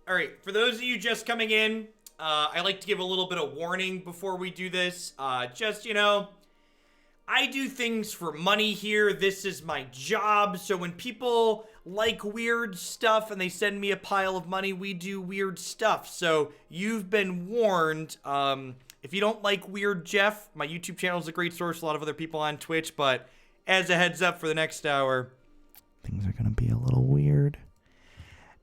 All right, for those of you just coming in, I like to give a little bit of warning before we do this. Just, you know, I do things for money here. This is my job. So when people like weird stuff and they send me a pile of money, we do weird stuff. So you've been warned. If you don't like Weird Jeff, my YouTube channel is a great source. A lot of other people on Twitch. But as a heads up for the next hour, things are going to be a little weird.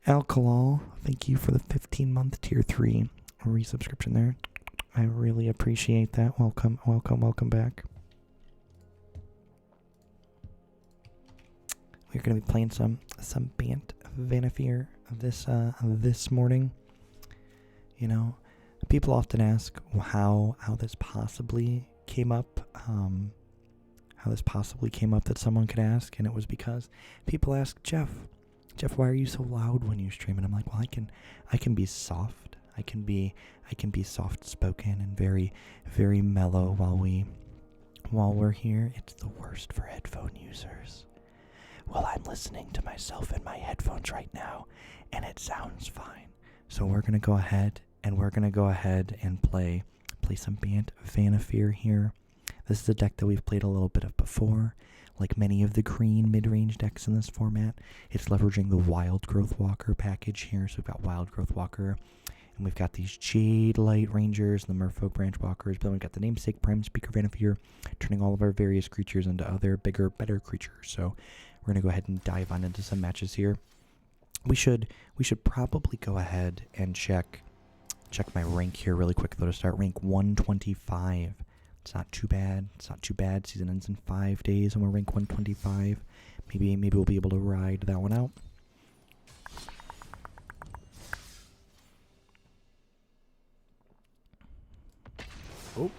Alkalal, thank you for the 15-month tier 3 resubscription there. I really appreciate that. Welcome, welcome, welcome back. We're going to be playing some Bant Vannifar this morning. You know, people often ask how this possibly came up. How this possibly came up that someone could ask, and it was because people ask Jeff, why are you so loud when you stream? And I'm like, well, I can be soft. I can be soft spoken and very, very mellow while we're here. It's the worst for headphone users. Well, I'm listening to myself in my headphones right now, and it sounds fine. So we're gonna go ahead and play some Bant Vannifar here. This is a deck that we've played a little bit of before. Like many of the green mid-range decks in this format, it's leveraging the Wildgrowth Walker package here. So we've got Wildgrowth Walker, and we've got these Jadelight Rangers and the Merfolk Branchwalkers. But then we've got the namesake Prime Speaker Vannifar, turning all of our various creatures into other bigger, better creatures. So we're gonna go ahead and dive on into some matches here. We should probably go ahead and check my rank here really quick though to start. Rank 125. It's not too bad. It's not too bad. Season ends in 5 days, and we're rank 125. Maybe we'll be able to ride that one out. Oh.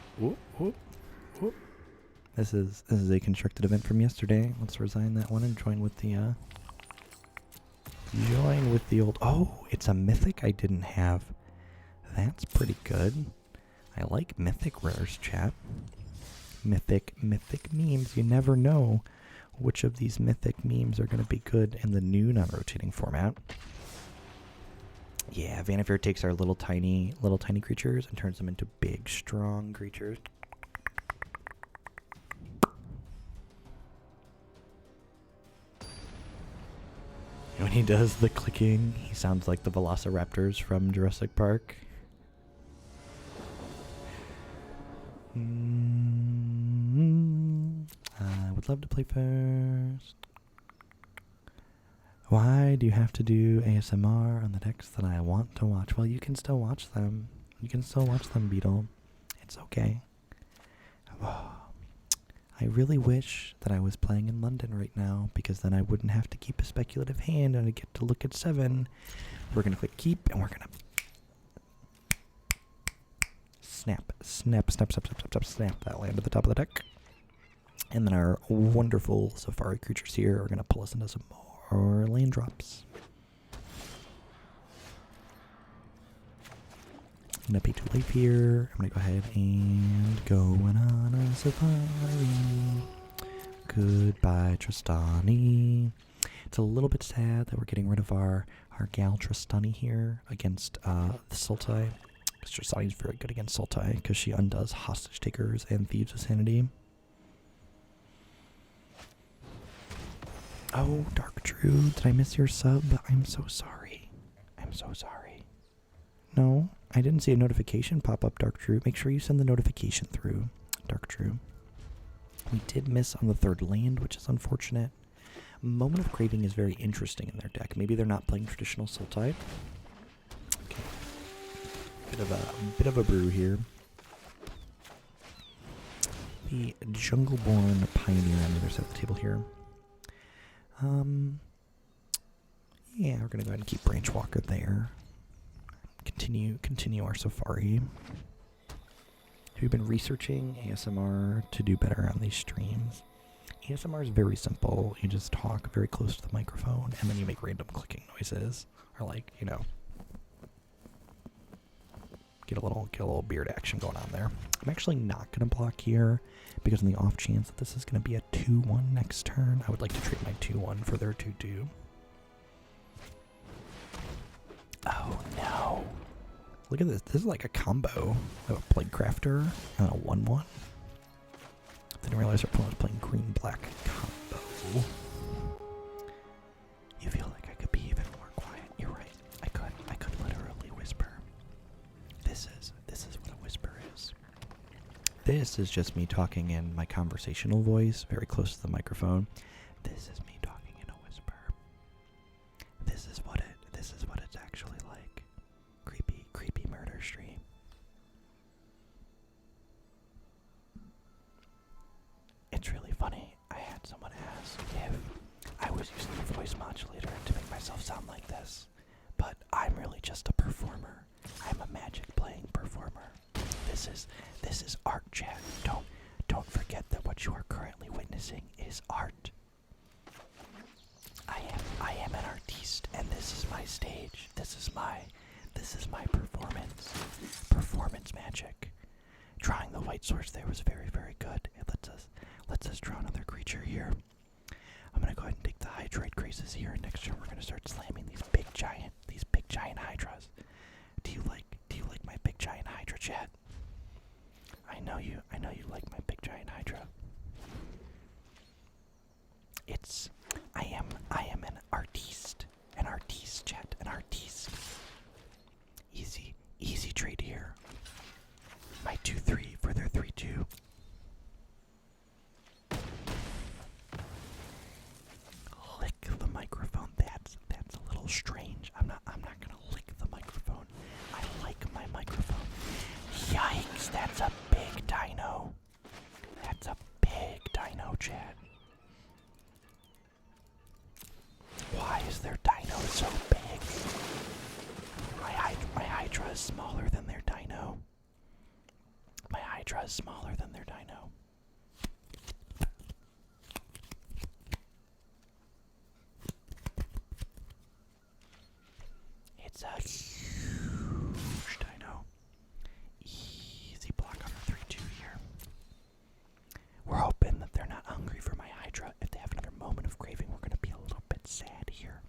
This is a constructed event from yesterday. Let's resign that one and join with the old. Oh, it's a mythic I didn't have. That's pretty good. I like mythic rares, chat. Mythic memes. You never know which of these mythic memes are going to be good in the new non-rotating format. Yeah, Vannifar takes our little tiny creatures and turns them into big, strong creatures. And when he does the clicking, he sounds like the velociraptors from Jurassic Park. I would love to play first. Why do you have to do ASMR on the decks that I want to watch? Well, you can still watch them. Beetle. It's okay. Oh, I really wish that I was playing in London right now, because then I wouldn't have to keep a speculative hand and I'd get to look at 7. We're going to click keep, and we're going to snap that land at the top of the deck. And then our wonderful safari creatures here are going to pull us into some more land drops. I'm going to pay 2 life here. I'm going to go ahead and go on a safari. Goodbye, Tristani. It's a little bit sad that we're getting rid of our gal Tristani here against the Sultai. Tristani is very good against Sultai because she undoes hostage takers and thieves of sanity. Oh, Dark Drew, did I miss your sub? I'm so sorry. No, I didn't see a notification pop up, Dark Drew. Make sure you send the notification through, Dark Drew. We did miss on the 3rd land, which is unfortunate. Moment of Craving is very interesting in their deck. Maybe they're not playing traditional Sultai. Okay. Bit of a brew here. The Jungleborn Pioneer on the other side of the table here. Yeah, we're gonna go ahead and keep Branchwalker there. Continue our safari. We've been researching ASMR to do better on these streams. ASMR is very simple. You just talk very close to the microphone, and then you make random clicking noises, or like, you know, get a little beard action going on there. I'm actually not gonna block here because on the off chance that this is gonna be a 2-1 next turn, I would like to trade my 2-1 for their 2-2. Oh no. Look at this. This is like a combo. I have a Plague Crafter and a 1/1. Didn't realize our opponent was playing green-black combo. You feel like I could be even more quiet. You're right. I could literally whisper. This is what a whisper is. This is just me talking in my conversational voice, very close to the microphone. This is me talking in a whisper. This is what it's actually like. Creepy murder stream. It's really funny. I had someone ask if I was using the voice modulator to make myself sound like this, but I'm really just a performer. I'm a magic playing performer. This is art, chat. Don't forget that what you are currently witnessing is art. I am an artiste, and this is my stage. This is my performance magic. Drawing the white source there was very, very good. It lets us draw another creature here. I'm gonna go ahead and take the Hydroid Krasis here, and next turn we're gonna start slamming these big giant hydras. Do you like my big giant hydra, chat? I know you like my big giant hydra. I am an artiste, chat, an artiste. Easy trade here. My 2/3 for their 3/2. Lick the microphone. That's a little strange. I'm not gonna lick the microphone. I like my microphone. Yikes, that's a big dino. That's a big dino, chat. Why is their dino so big? My Hydra is smaller than their dino. My Hydra is smaller than their dino. It's a huge dino. Easy block on the 3/2 here. We're hoping that they're not hungry for my Hydra. If they have another moment of craving, we're going to be a little bit sad here.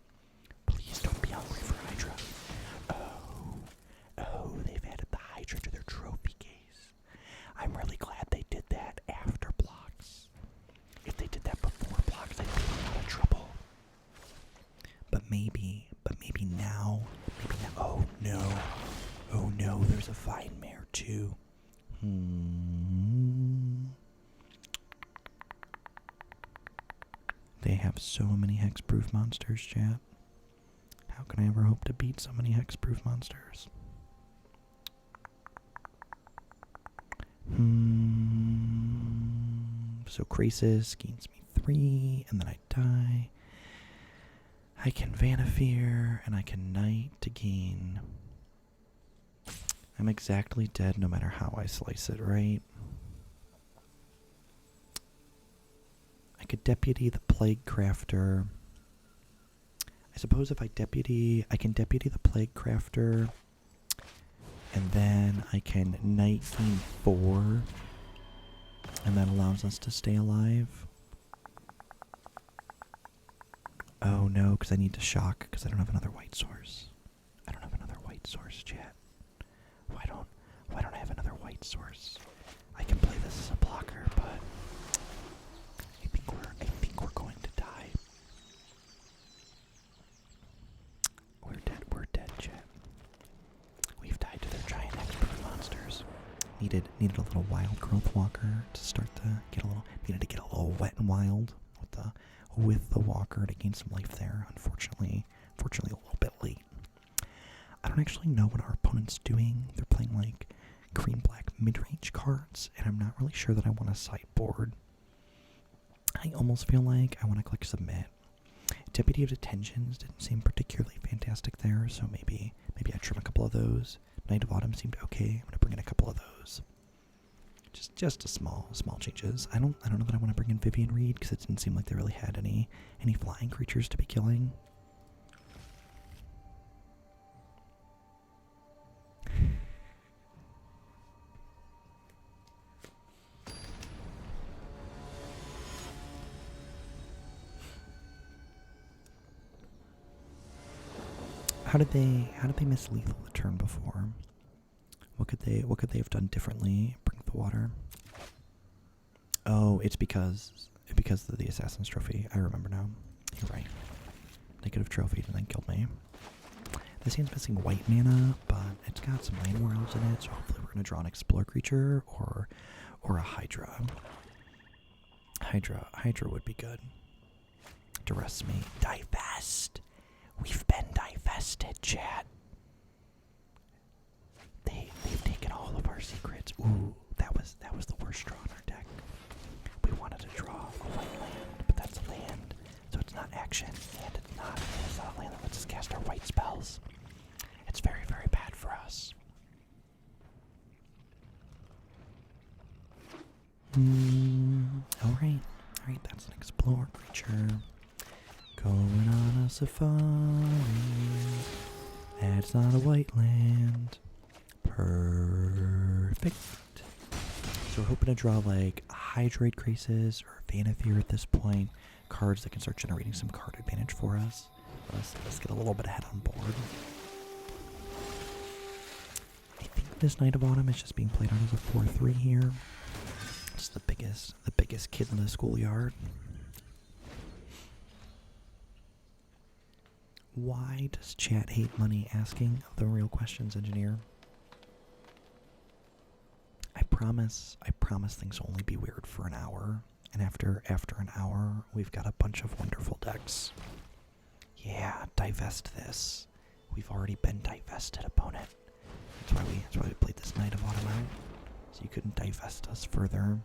Please don't be hungry for Hydra. Oh, they've added the Hydra to their trophy case. I'm really glad they did that after blocks. If they did that before blocks, I'd be in a lot of trouble. But maybe now. Oh no, there's a fine mare too. They have so many hexproof monsters, chat. How can I ever hope to beat so many hexproof monsters? So Krasis gains me 3, and then I die. I can Vannifar, and I can Knight to gain. I'm exactly dead no matter how I slice it, right? I could Deputy the Plague Crafter. I suppose if I can Deputy the Plague Crafter, and then I can Knight gain 4, and that allows us to stay alive. Oh no, because I need to shock, because I don't have another white source. Chat. Why don't I have another white source? I can play this as a blocker, but I think we're going to die. We're dead, chat. We've died to their giant expert monsters. Needed a little Wildgrowth Walker to start to needed to get a little wet and wild with the Walker to gain some life there. Unfortunately a little bit late. I don't actually know what our opponent's doing. They're playing like green-black mid-range cards, and I'm not really sure that I want to sideboard. I almost feel like I want to click submit. Deputy of Detentions didn't seem particularly fantastic there, so maybe I trim a couple of those. Night of Autumn seemed okay. I'm gonna bring in a couple of those. Just a small changes. I don't know that I want to bring in Vivien Reid because it didn't seem like they really had any flying creatures to be killing. How did they miss lethal the turn before? What could they have done differently? Bring the water. Oh, it's because of the Assassin's Trophy. I remember now. You're right. They could have trophied and then killed me. This hand's missing white mana, but it's got some Llanowar Elves in it, so hopefully we're gonna draw an Explore creature or a Hydra. Hydra would be good. Duress me. Divest. We've been divested, chat. They've taken all of our secrets. Ooh, that was the worst draw in our deck. We wanted to draw a white land, but that's a land, so it's not action, and it's not a land that lets us cast our white spells. It's very, very bad for us. Alright, that's an Explore creature. Going on a safari. That's not a white land. Perfect. So we're hoping to draw like Hydroid Krasis or Vannifar at this point. Cards that can start generating some card advantage for us. Let's get a little bit ahead on board. I think this Knight of Autumn is just being played out as a 4/3 here. It's the biggest kid in the schoolyard. Why does chat hate money? Asking the real questions, engineer. I promise things will only be weird for an hour. And after an hour, we've got a bunch of wonderful decks. Yeah, divest this. We've already been divested, opponent. That's why we played this Knight of Autumn out. So you couldn't divest us further.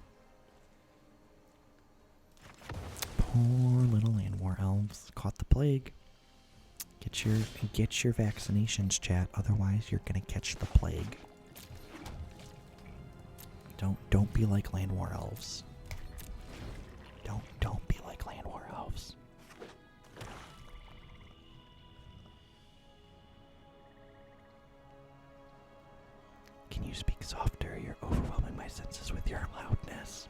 Poor little Llanowar Elves caught the plague. Get your vaccinations, chat. Otherwise, you're gonna catch the plague. Don't be like Llanowar Elves. Don't be like Llanowar Elves. Can you speak softer? You're overwhelming my senses with your loudness.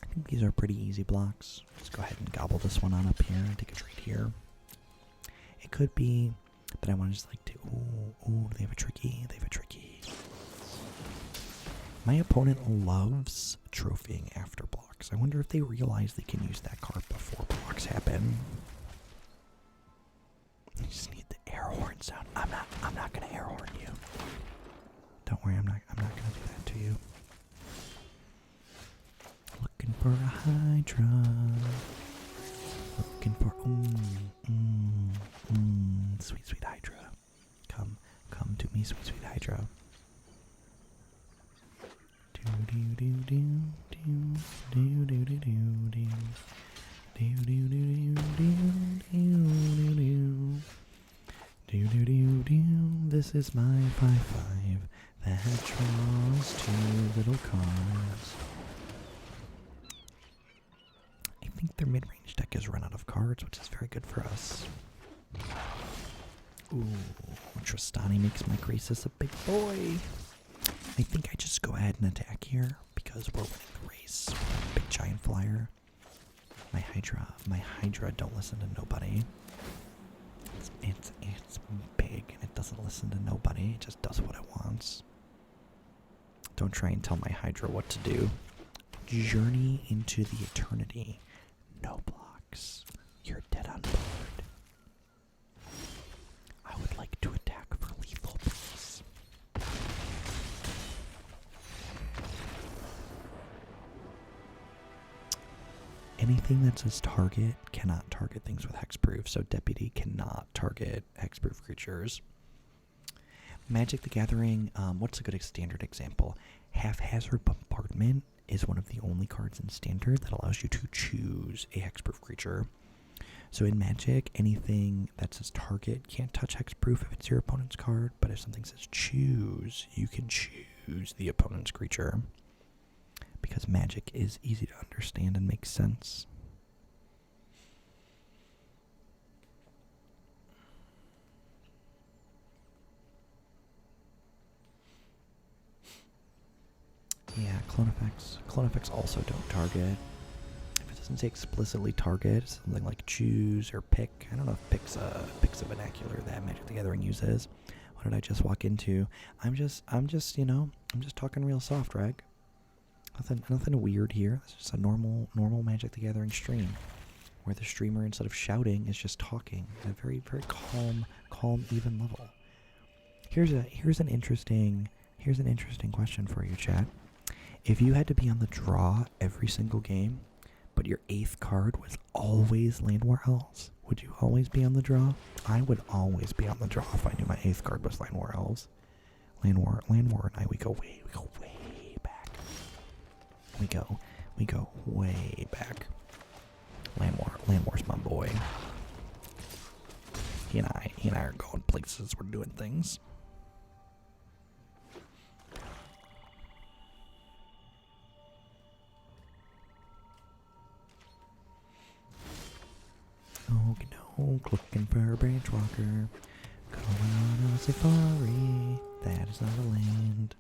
I think these are pretty easy blocks. Let's go ahead and gobble this one on up here and take a trade here. It could be that I want to just like to... Ooh, they have a tricky. My opponent loves trophying after blocks. I wonder if they realize they can use that card before blocks happen. You just need the air horn sound. I'm not gonna air horn you. Don't worry, I'm not gonna do that to you. Looking for a Hydra. Looking for sweet Hydra. Come to me, sweet Hydra. This is my 5/5 that draws 2 little cards. I think their mid-range deck has run out of cards, which is very good for us. Ooh, Tristani makes my Krasis a big boy. I think I just go ahead and attack here because we're winning the race. Big giant flyer. My Hydra don't listen to nobody. It's big and it doesn't listen to nobody. It just does what it wants. Don't try and tell my Hydra what to do. Journey into the eternity. No blocks. You're dead on board. I would like to attack for lethal, please. Anything that says target cannot target things with hexproof, so Deputy cannot target hexproof creatures. Magic the Gathering, what's a good standard example? Haphazard Bombardment is one of the only cards in standard that allows you to choose a hexproof creature. So in Magic, anything that says target can't touch hexproof if it's your opponent's card, but if something says choose, you can choose the opponent's creature. Because Magic is easy to understand and makes sense. Yeah, clone effects. Clone effects also don't target. If it's a Doesn't say explicitly target. It's something like choose or pick. I don't know if pick's a vernacular that Magic the Gathering uses. What did I just walk into? I'm just talking real soft, Rag. Nothing weird here. It's just a normal Magic the Gathering stream, where the streamer, instead of shouting, is just talking at a very, very calm, even level. Here's an interesting question for you, chat. If you had to be on the draw every single game, but your 8th card was always Llanowar Elves, would you always be on the draw? I would always be on the draw if I knew my 8th card was Llanowar Elves. Llanowar and I, we go way back. We go way back. Llanwar's my boy. He and I are going places. We're doing things. Okie doke, looking for a Branchwalker. Going on a safari. That is not a land.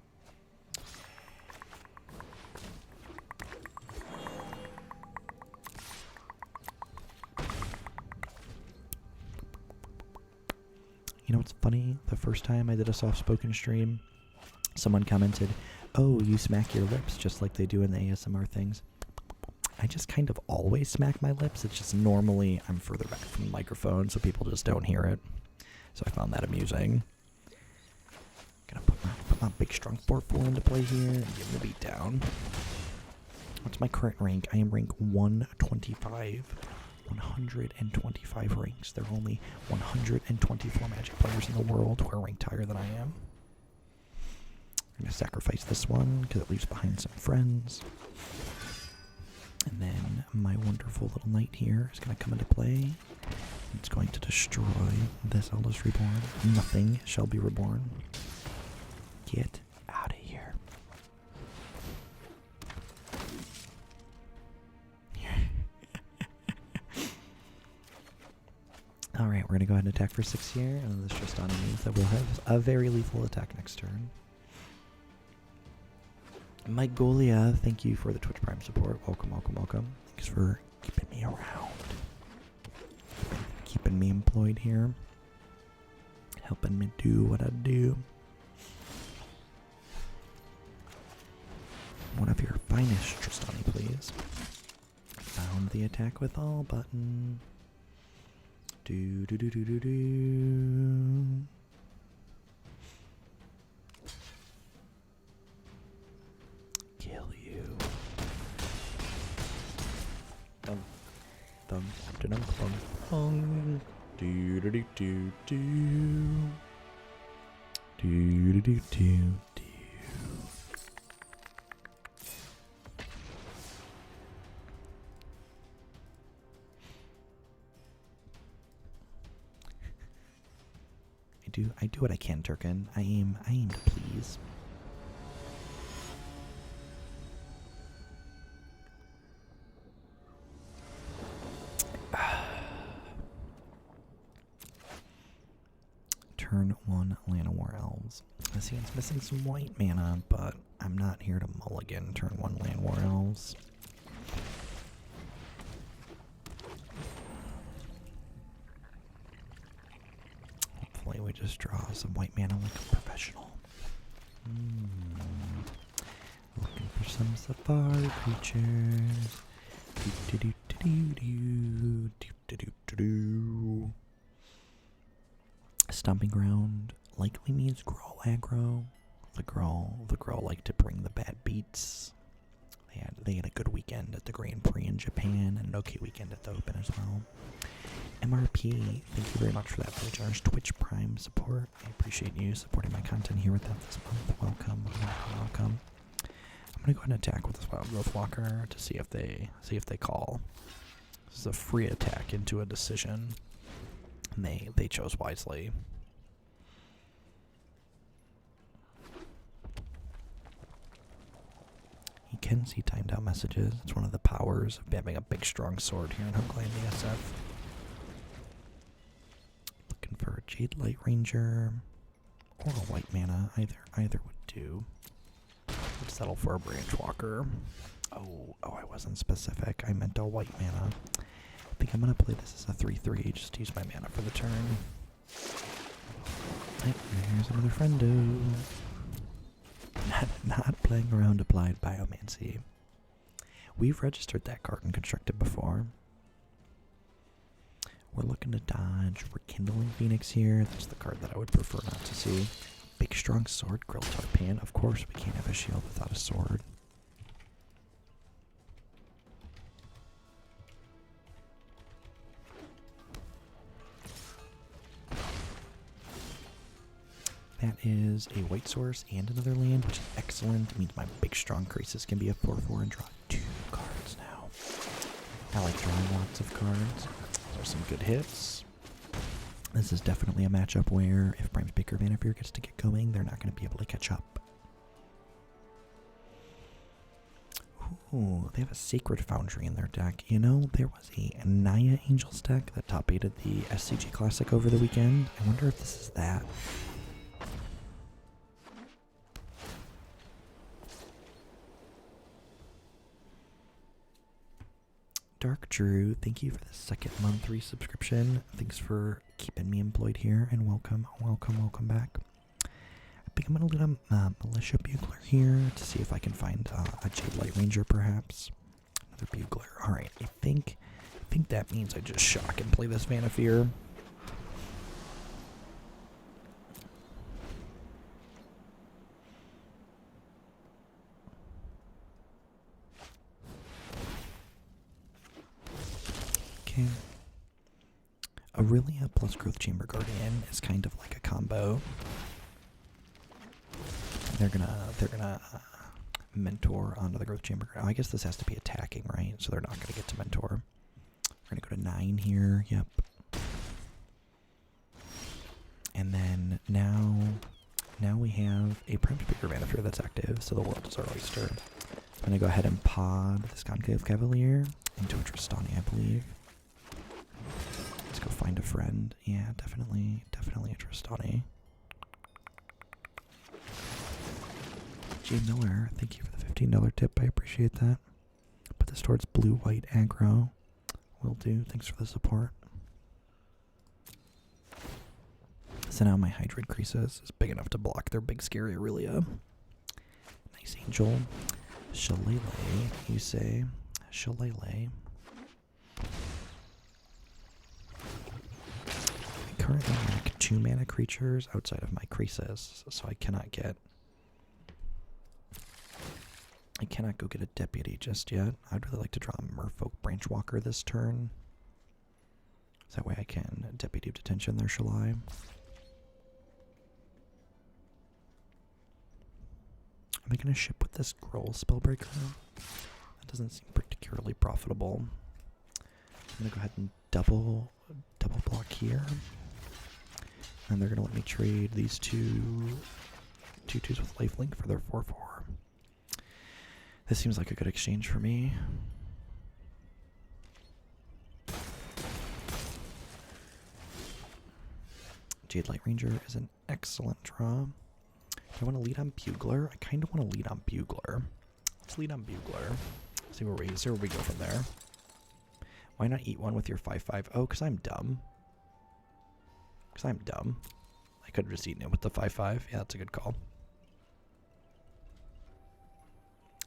You know what's funny? The first time I did a soft-spoken stream, someone commented, "Oh, you smack your lips just like they do in the ASMR things." I just kind of always smack my lips. It's just normally I'm further back from the microphone, so people just don't hear it. So I found that amusing. Gonna put my big strong 4/4 into play here and give him a beat down. What's my current rank? I am rank 125. 125 ranks. There are only 124 Magic players in the world who are ranked higher than I am. I'm going to sacrifice this one because it leaves behind some friends. And then my wonderful little knight here is going to come into play. It's going to destroy this Eldest Reborn. Nothing shall be reborn. Get out of here. Alright, we're going to go ahead and attack for 6 here, and this just means that we'll have a very lethal attack next turn. Mike Golia, thank you for the Twitch Prime support. Welcome. Thanks for keeping me around. Keeping me employed here. Helping me do what I do. One of your finest, Tristani, please. Found the attack with all button. Do. Kill you. Dum. Do. I do what I can, Turkin. I aim to please. Turn 1 Llanowar Elves. I see it's missing some white mana, but I'm not here to mulligan turn 1 Llanowar Elves. Hopefully we just draw some white mana like a professional. Looking for some safari creatures. Stomping Ground likely means Growl aggro. The Growl like to bring the bad beats. They had a good weekend at the Grand Prix in Japan and an okay weekend at the Open as well. MRP, thank you very much for that very generous Twitch Prime support. I appreciate you supporting my content here with that this month. Welcome. I'm gonna go ahead and attack with this Wildgrowth Walker to see if they call. This is a free attack into a decision. And they chose wisely. You can see timed out messages. It's one of the powers of having a big strong sword here in Conclave SF. Looking for a Jadelight Ranger or a white mana. Either would do. Would settle for a Branchwalker. Oh, I wasn't specific. I meant a white mana. I think I'm going to play this as a 3/3, just to use my mana for the turn. Yep, there's another friendo. Not playing around applied biomancy. We've registered that card and constructed before. We're looking to dodge Rekindling Phoenix here. That's the card that I would prefer not to see. Big strong sword, Grilled Tarpan. Of course, we can't have a shield without a sword. That is a white source and another land, which is excellent. It means my big strong Krasis can be a 4/4 and draw 2 cards now. I like drawing lots of cards. Those are some good hits. This is definitely a matchup where if Prime Speaker Vannifar gets to get going, they're not going to be able to catch up. Ooh, they have a Sacred Foundry in their deck. You know, there was a Naya Angels deck that top-8'd the SCG Classic over the weekend. I wonder if this is that. Dark Drew, thank you for the second month resubscription. Thanks for keeping me employed here, and welcome back. I think I'm going to lead on Militia Bugler here to see if I can find a Jadelight Ranger, perhaps. Another Bugler. Alright, I think that means I just shock and play this Vannifar. Aurelia plus Growth Chamber Guardian is kind of like a combo. They're gonna mentor onto the Growth Chamber. Oh, I guess this has to be attacking, right? So they're not gonna get to mentor. We're gonna go to 9 here. Yep. And then now we have a Prime Speaker Vannifar that's active, so the world is our oyster. I'm gonna go ahead and pod this Conclave Cavalier into a Tristani, I believe. Let's go find a friend. Yeah, definitely a Tristani. J Miller, thank you for the $15 tip. I appreciate that. Put this towards blue-white aggro. Will do. Thanks for the support. So now my Hydroid Krasis is big enough to block their big scary Aurelia. Nice Angel. Shalai, you say. Shalai. I currently lack 2 mana creatures outside of my Krasis, so I cannot go get a Deputy just yet. I'd really like to draw a Merfolk Branchwalker this turn. So that way I can Deputy of Detention their Shalai. Am I going to ship with this Growl Spellbreaker? That doesn't seem particularly profitable. I'm going to go ahead and double block here. And they're going to let me trade these 2/2s with Lifelink for their 4/4. This seems like a good exchange for me. Jadelight Ranger is an excellent draw. Do I want to lead on Bugler? I kind of want to lead on Bugler. Let's lead on Bugler. See where we go from there. Why not eat one with your 5/5? Oh, because I'm dumb. I could have just eaten it with the 5/5. Yeah, that's a good call.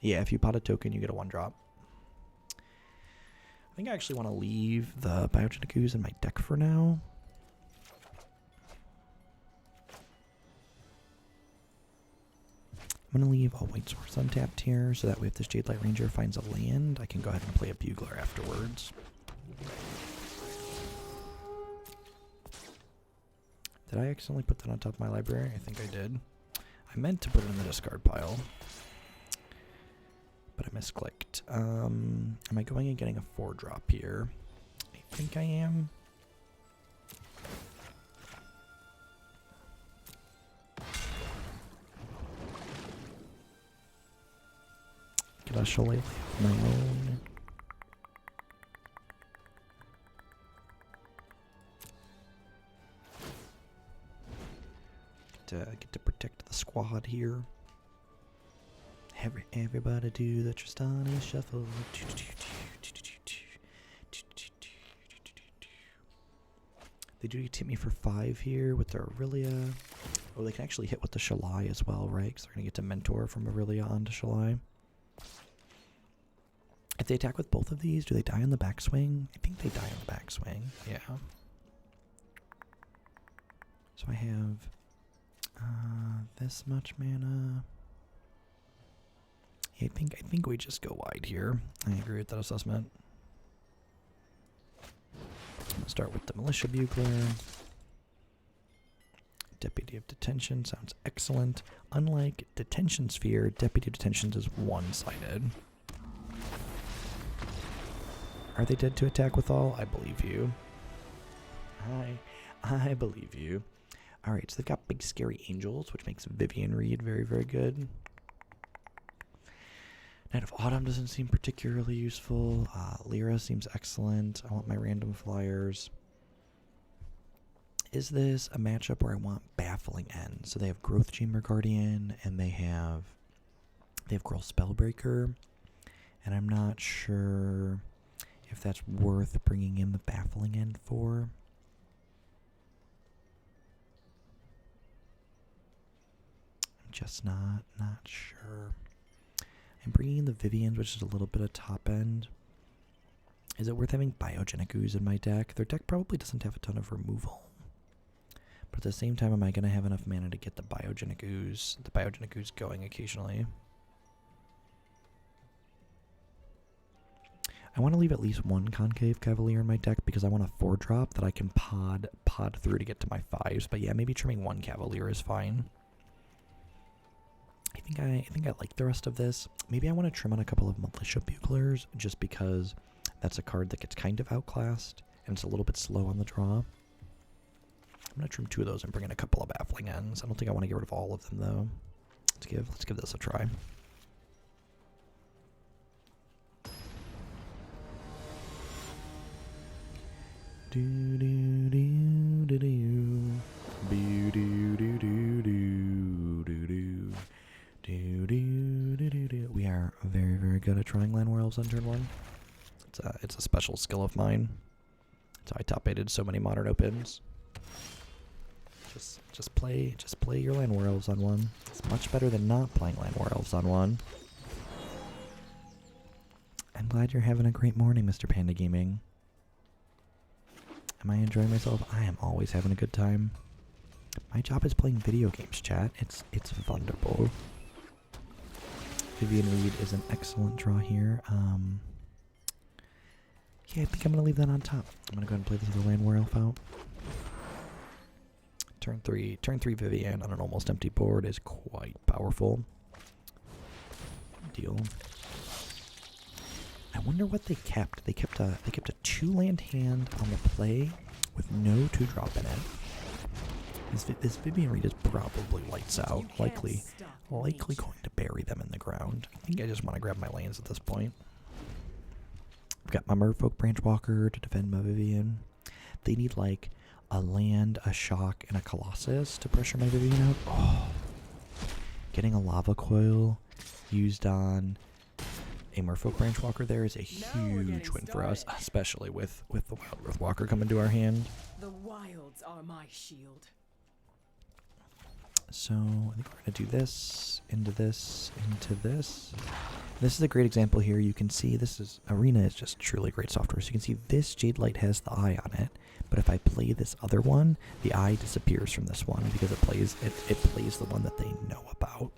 Yeah, if you pot a token, you get a 1-drop. I think I actually want to leave the Biogenic Ooze in my deck for now. I'm going to leave a white source untapped here, so that way if this Jadelight Ranger finds a land, I can go ahead and play a Bugler afterwards. Did I accidentally put that on top of my library? I think I did. I meant to put it in the discard pile, but I misclicked. Am I going and getting a 4-drop here? I think I am. Get a Shalai of my own. Get to protect the squad here. Everybody do the Tristani shuffle. They do hit me for 5 here with their Aurelia. Oh, they can actually hit with the Shalai as well, right? Because they're going to get to Mentor from Aurelia onto Shalai. If they attack with both of these, do they die on the backswing? I think they die on the backswing. Yeah. So I have this much mana. Yeah, I think we just go wide here. I agree with that assessment. I'm going to start with the Militia Bugler. Deputy of Detention sounds excellent. Unlike Detention Sphere, Deputy of Detention is one-sided. Are they dead to attack with all? I believe you. I believe you. Alright, so they've got big scary angels, which makes Vivien Reid very, very good. Knight of Autumn doesn't seem particularly useful. Lyra seems excellent. I want my random flyers. Is this a matchup where I want Baffling End? So they have Growth Chamber Guardian, and they have Girl Spellbreaker. And I'm not sure if that's worth bringing in the Baffling End for. I'm just not sure. I'm bringing in the Viviens, which is a little bit of top end. Is it worth having Biogenic Ooze in my deck? Their deck probably doesn't have a ton of removal. But at the same time, am I going to have enough mana to get the Biogenic Ooze going occasionally? I want to leave at least one Conclave Cavalier in my deck because I want a 4-drop that I can pod through to get to my 5s. But yeah, maybe trimming one Cavalier is fine. I think I like the rest of this. Maybe I want to trim on a couple of Militia Buglers just because that's a card that gets kind of outclassed and it's a little bit slow on the draw. I'm going to trim 2 of those and bring in a couple of Baffling Ends. I don't think I want to get rid of all of them though. Let's give this a try. Do do do do do do do do do do do. We are very, very good at drawing Llanowar Elves on turn 1. It's a special skill of mine. So I top 8'd so many Modern Opens. Just play your Llanowar Elves on 1. It's much better than not playing Llanowar Elves on 1. I'm glad you're having a great morning, Mr. Panda Gaming. Am I enjoying myself? I am always having a good time. My job is playing video games, chat. It's wonderful. Vivien Reid is an excellent draw here. Yeah, I think I'm going to leave that on top. I'm going to go ahead and play this with a Llanowar Elf out. Turn 3 Vivien on an almost empty board is quite powerful. Deal. I wonder what they kept. They kept a 2-land hand on the play with no 2-drop in it. This Vivien Reid is probably lights out. Likely going to bury them in the ground. I think I just want to grab my lands at this point. I've got my Merfolk Branchwalker to defend my Vivien. They need like a land, a shock, and a Colossus to pressure my Vivien out. Oh. Getting a Lava Coil used on a Merfolk Branchwalker there is a huge win for us, especially with the Wildgrowth Walker coming to our hand. The wilds are my shield. So I think we're going to do this, into this, into this. This is a great example here. You can see Arena is just truly great software. So you can see this Jadelight has the eye on it, but if I play this other one, the eye disappears from this one because it plays the one that they know about.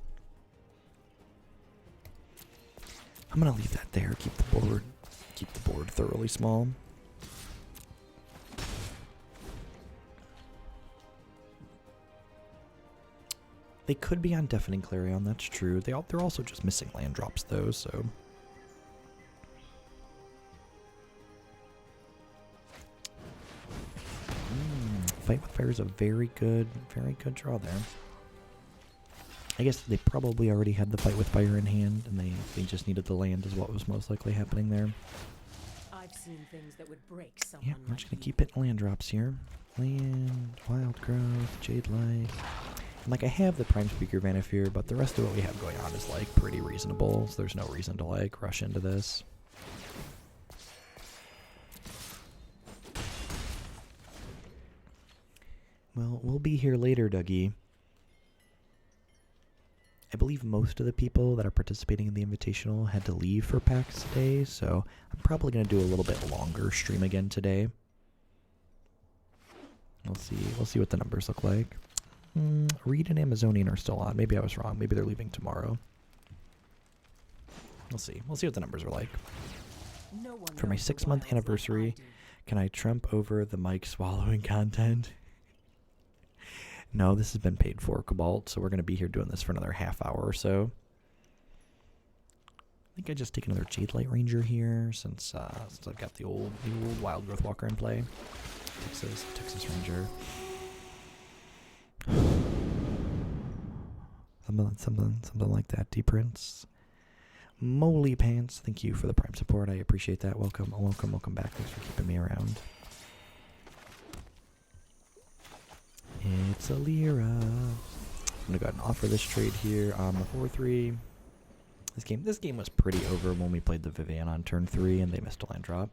I'm gonna leave that there. Keep the board thoroughly small. They could be on Deafening Clarion, that's true. They're also just missing land drops though, so. Fight with Fire is a very good draw there. I guess they probably already had the Fight with Fire in hand, and they just needed the land is what was most likely happening there. I've seen things that would break someone. Yeah, I'm just gonna keep hitting land drops here. Land, Wildgrowth, Jadelight. Like, I have the Prime Speaker Vannifar, but the rest of what we have going on is, like, pretty reasonable, so there's no reason to, like, rush into this. Well, we'll be here later, Dougie. I believe most of the people that are participating in the Invitational had to leave for PAX today, so I'm probably going to do a little bit longer stream again today. We'll see what the numbers look like. Reed and Amazonian are still on. Maybe I was wrong. Maybe they're leaving tomorrow. We'll see. We'll see what the numbers are like. For my 6-month anniversary, can I trump over the mic swallowing content? No, this has been paid for, Cobalt, so we're going to be here doing this for another half hour or so. I think I just take another Jadelight Ranger here since I've got the old Wildgrowth Walker in play. Texas Ranger. Something like that. D Prince. Moly Pants, thank you for the Prime support. I appreciate that. Welcome back. Thanks for keeping me around. It's a Lyra. I'm gonna go ahead and offer this trade here on the 4-3. This game was pretty over when we played the Vivien on turn 3 and they missed a land drop.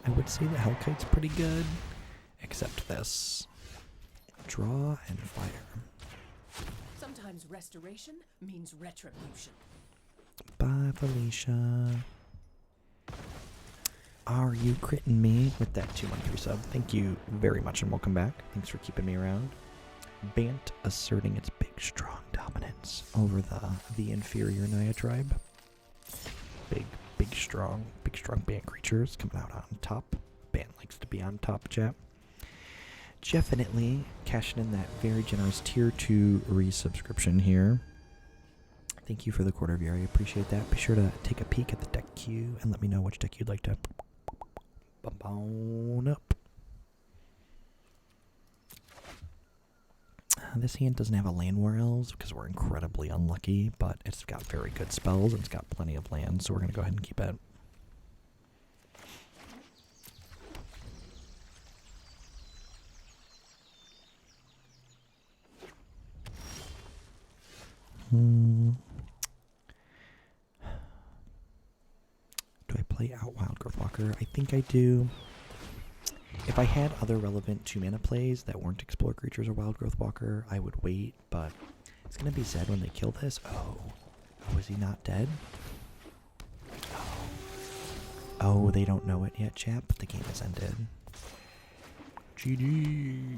I would say the Hellkite's pretty good, except this. Draw and fire. Sometimes restoration means retribution. Bye, Felicia. Are you critting me with that 2-month resub? Thank you very much and welcome back. Thanks for keeping me around. Bant asserting its big, strong dominance over the inferior Naya tribe. Big, strong Bant creatures coming out on top. Bant likes to be on top, chat. Definitely cashing in that very generous tier 2 resubscription here. Thank you for the quarter of year. I appreciate that. Be sure to take a peek at the deck queue and let me know which deck you'd like to bump on up. This hand doesn't have a Llanowar Elves because we're incredibly unlucky, but it's got very good spells and it's got plenty of land, so we're going to go ahead and keep it. Do I play out Wildgrowth Walker? I think I do. If I had other relevant 2-mana plays that weren't Explore Creatures or Wildgrowth Walker, I would wait, but it's going to be sad when they kill this. Oh, is he not dead? Oh, they don't know it yet, chap. The game has ended. GD.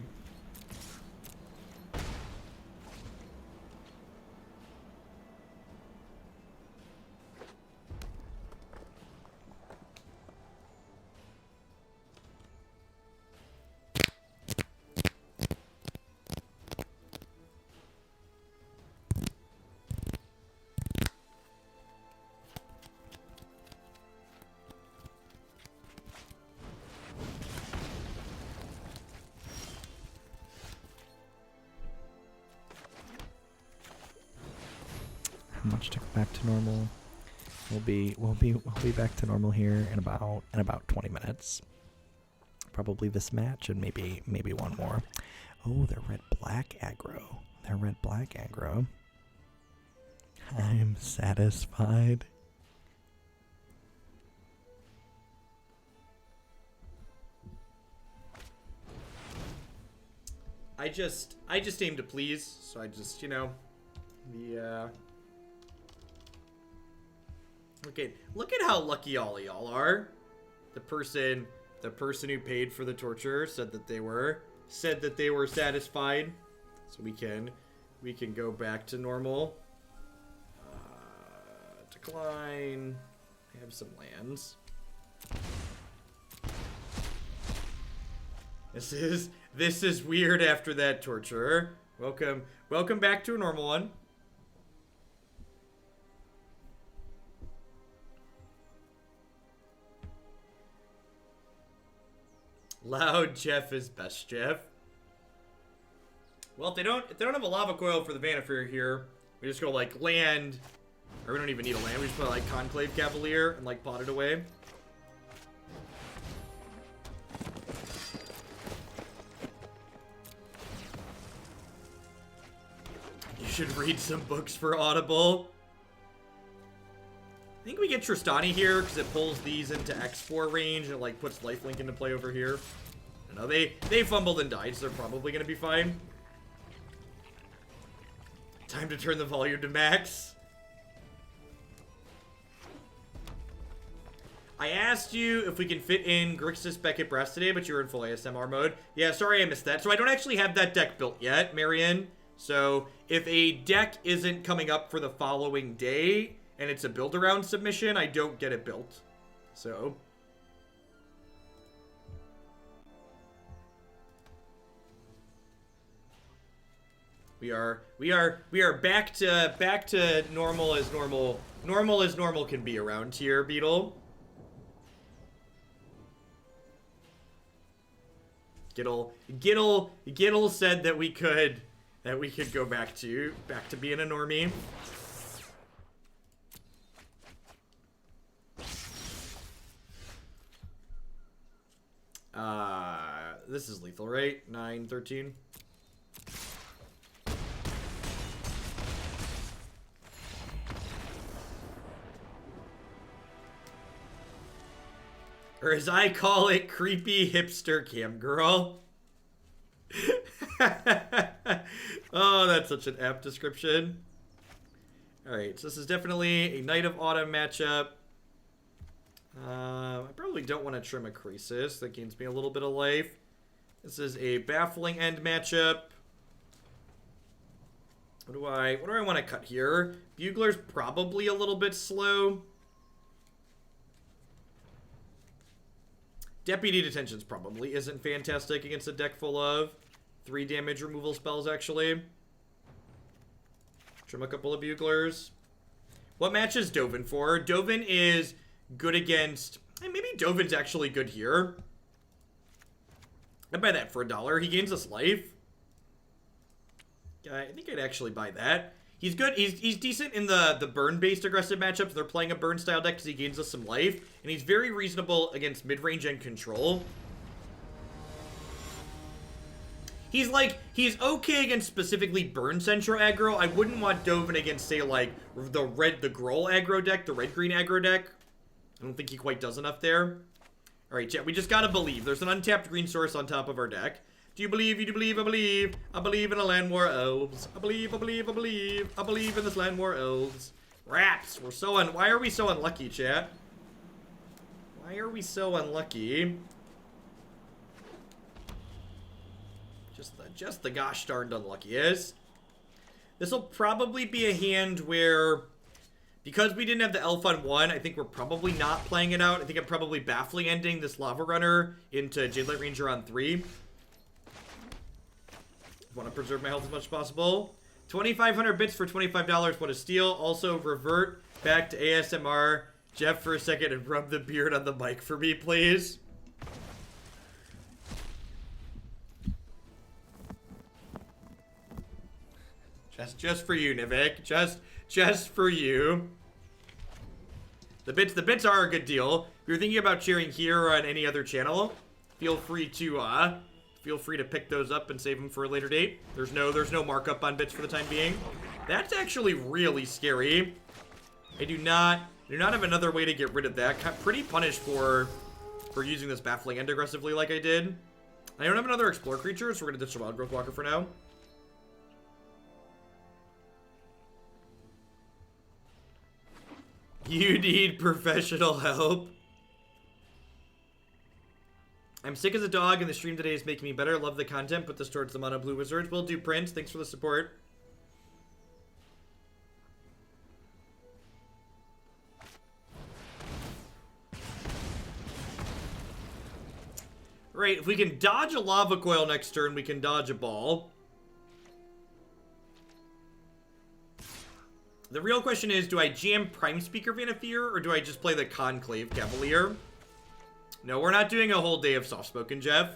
Much to go back to normal. We'll be back to normal here in about 20 minutes. Probably this match and maybe one more. Oh, they're red-black aggro. I'm satisfied. I just aim to please, so I just, Look at how lucky all y'all are. The person who paid for the torture said that they were satisfied. So we can go back to normal. Decline. I have some lands. This is weird after that torture. Welcome back to a normal one. Loud Jeff is best Jeff. Well, if they don't have a lava coil for the Vannifar here, we just go like land, or we don't even need a land. We just put like Conclave Cavalier and like pot it away. You should read some books for Audible. I think we get Tristani here because it pulls these into X4 range and it like puts lifelink into play over here. I know they fumbled and died, so they're probably gonna be fine. Time to turn the volume to max. I asked you if we can fit in Grixis Beckett Brass today, but you were in full ASMR mode. Yeah, sorry I missed that. So I don't actually have that deck built yet, Marion. So if a deck isn't coming up for the following day and it's a build-around submission, I don't get it built. So we are back to normal as normal can be around here, Beetle. Gittle said that we could go back to being a normie. This is lethal, right? 9, 13. Or as I call it, creepy hipster cam girl. Oh, that's such an apt description. Alright, so this is definitely a Knight of Autumn matchup. I probably don't want to trim a Krasis. That gains me a little bit of life. This is a Baffling End matchup. What do I want to cut here? Bugler's probably a little bit slow. Deputy Detention's probably isn't fantastic against a deck full of 3 damage removal spells, actually. Trim a couple of Buglers. What match is Dovin for? Dovin is good against... maybe Dovin's actually good here. I'd buy that for $1. He gains us life. I think I'd actually buy that. He's good. He's decent in the burn-based aggressive matchups. They're playing a burn-style deck because he gains us some life. And he's very reasonable against mid-range and control. He's okay against specifically burn central aggro. I wouldn't want Dovin against, say, like, the Groll aggro deck, the red-green aggro deck. I don't think he quite does enough there. Alright, chat, we just gotta believe. There's an untapped green source on top of our deck. Do you believe? You do believe? I believe. I believe in the Llanowar Elves. I believe in this Llanowar Elves. Rats! Why are we so unlucky, chat? Why are we so unlucky? Just the gosh darned unluckiest. This will probably be a hand where, because we didn't have the elf on 1, I think we're probably not playing it out. I think I'm probably baffling ending this Lava Runner into Jadelight Ranger on 3. Want to preserve my health as much as possible. 2,500 bits for $25. What a steal. Also, revert back to ASMR. Jeff, for a second, and rub the beard on the mic for me, please. Just for you, Nivik. Just for you. The bits are a good deal. If you're thinking about sharing here or on any other channel, feel free to pick those up and save them for a later date. There's no markup on bits for the time being. That's actually really scary. I do not have another way to get rid of that. Pretty punished for using this Baffling End aggressively like I did. I don't have another Explore creature, so we're gonna ditch the Wildgrowth Walker for now. You need professional help. I'm sick as a dog, and the stream today is making me better. Love the content. Put this towards the Mono Blue Wizards. Will do, Prince. Thanks for the support. Right, if we can dodge a Lava Coil next turn, we can dodge a ball. The real question is, do I jam Prime Speaker Vannifar, or do I just play the Conclave Cavalier? No, we're not doing a whole day of soft-spoken, Jeff.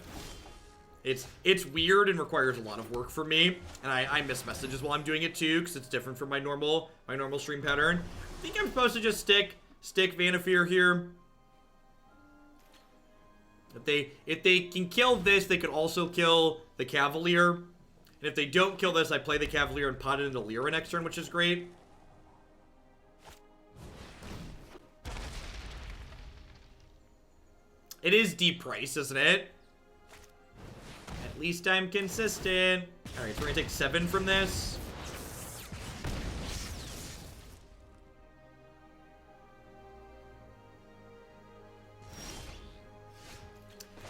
It's weird and requires a lot of work for me, and I miss messages while I'm doing it too, because it's different from my normal stream pattern. I think I'm supposed to just stick Vannifar here. If they can kill this, they could also kill the Cavalier. And if they don't kill this, I play the Cavalier and pot it into Lyra next turn, which is great. It is deep price, isn't it? At least I'm consistent. Alright, so we're gonna take 7 from this.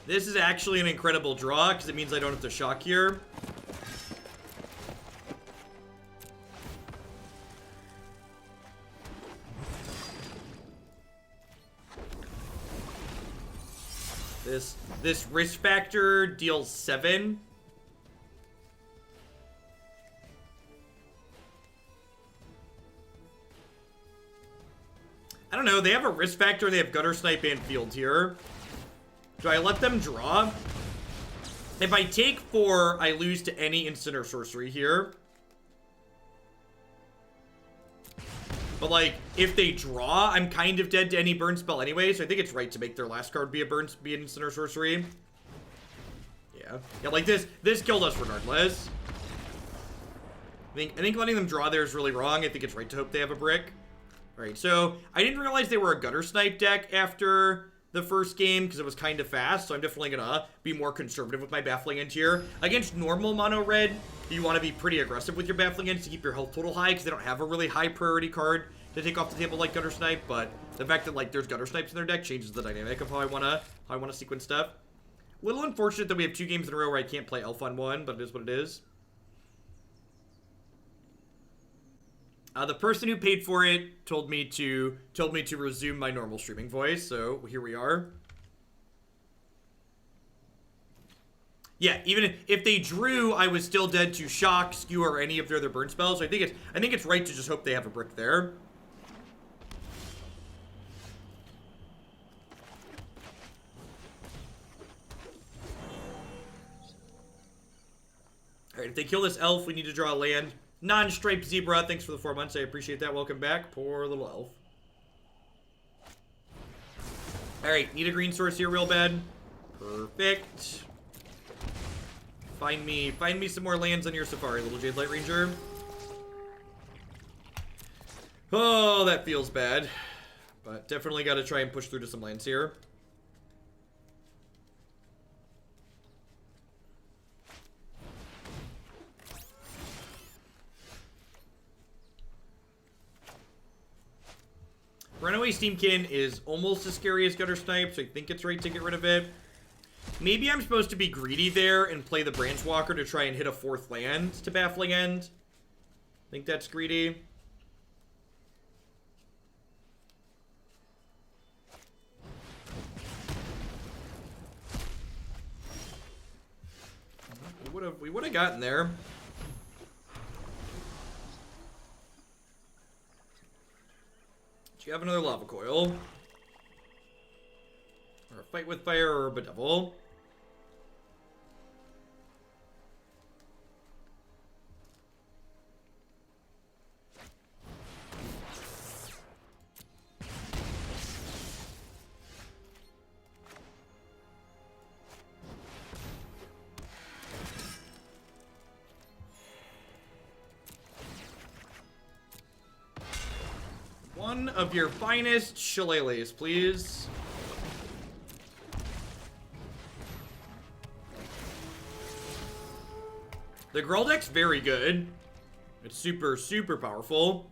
This is actually an incredible draw, because it means I don't have to shock here. This risk factor deals 7. I don't know, they have a risk factor, they have gutter snipe and field here. Do I let them draw? If I take 4, I lose to any instant or sorcery here. But, like, if they draw, I'm kind of dead to any burn spell anyway, so I think it's right to make their last card be an instant or sorcery. Yeah. Yeah, like, this killed us regardless. I think letting them draw there is really wrong. I think it's right to hope they have a brick. Alright, so I didn't realize they were a gutter snipe deck after the first game, because it was kind of fast, so I'm definitely gonna be more conservative with my Baffling End here. Against normal mono red, you want to be pretty aggressive with your Baffling Ends to keep your health total high, because they don't have a really high priority card to take off the table like Gutter Snipe, but the fact that, like, there's Gutter Snipes in their deck changes the dynamic of how I wanna sequence stuff. A little unfortunate that we have 2 games in a row where I can't play Elf on 1, but it is what it is. The person who paid for it told me to resume my normal streaming voice, so here we are. Yeah, even if they drew, I was still dead to shock, skew, or any of their other burn spells. So I think it's right to just hope they have a brick there. Alright, if they kill this elf, we need to draw a land. Non-striped zebra, thanks for the 4 months, I appreciate that, welcome back. Poor little elf. Alright, need a green source here real bad. Perfect. Find me some more lands on your safari, little Jadelight Ranger. Oh, that feels bad. But definitely gotta try and push through to some lands here. Runaway Steamkin is almost as scary as Gutter Snipe, so I think it's right to get rid of it. Maybe I'm supposed to be greedy there and play the Branchwalker to try and hit a 4th land to Baffling End. I think that's greedy. We would have gotten there. Do you have another Lava Coil? Or a Fight with Fire or a Bedevil? One of your finest shillelaghs, please. The Gruul deck's very good. It's super, super powerful.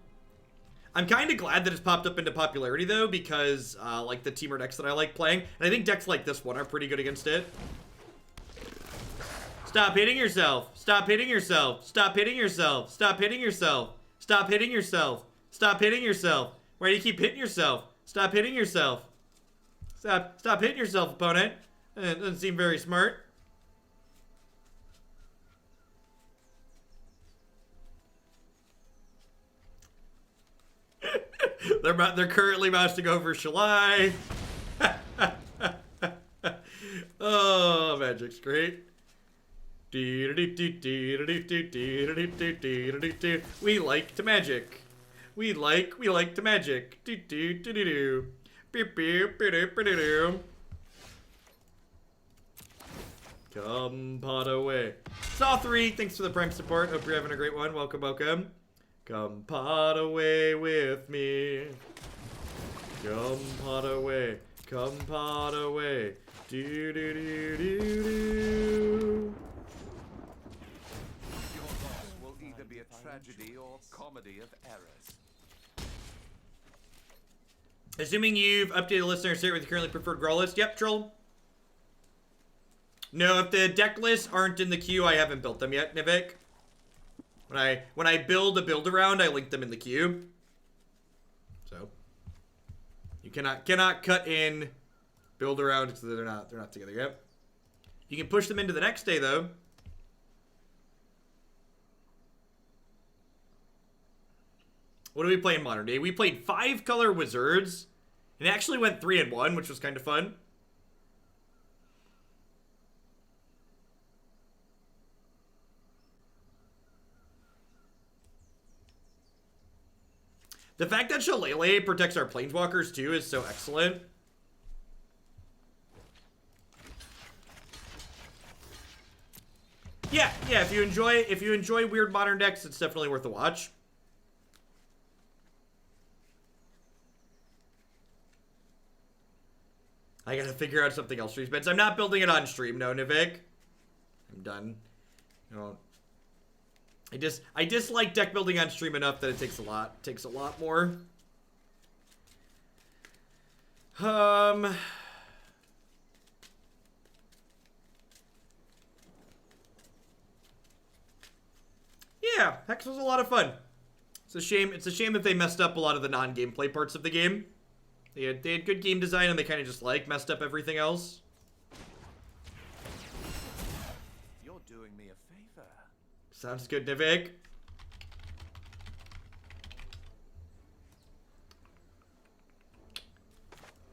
I'm kind of glad that it's popped up into popularity, though, because, like, the teamer decks that I like playing, and I think decks like this one are pretty good against it. Stop hitting yourself. Stop hitting yourself. Stop hitting yourself. Stop hitting yourself. Stop hitting yourself. Stop hitting yourself. Why do you keep hitting yourself? Stop hitting yourself. Stop hitting yourself, opponent. It doesn't seem very smart. They're currently mousing over Shalai. magic's great. We like to magic. We like to magic. Come pot away. Saw3, thanks for the prime support. Hope you're having a great one. Welcome, welcome. Come pot away with me. Come pot away. Come pot away. Do do do do do. Your loss will either be a tragedy or comedy of errors. Assuming you've updated the listener state with your currently preferred grow list. Yep, troll. No, if the deck lists aren't in the queue, I haven't built them yet, Nivik. When I build a build around, I link them in the queue. So you cannot cut in build around because they're not together yet. You can push them into the next day though. What do we play in modern day? We played 5-color wizards and it actually went 3-1, which was kind of fun. The fact that Shalai protects our planeswalkers too is so excellent. Yeah, if you enjoy weird modern decks, it's definitely worth a watch. I gotta figure out something else for these beds. I'm not building it on stream, no, Nivik. I'm done. No. I dislike deck building on stream enough that it takes a lot more. Yeah, Hex was a lot of fun. It's a shame that they messed up a lot of the non-gameplay parts of the game. They had good game design and they kind of just messed up everything else. You're doing me a favor. Sounds good, Nivik.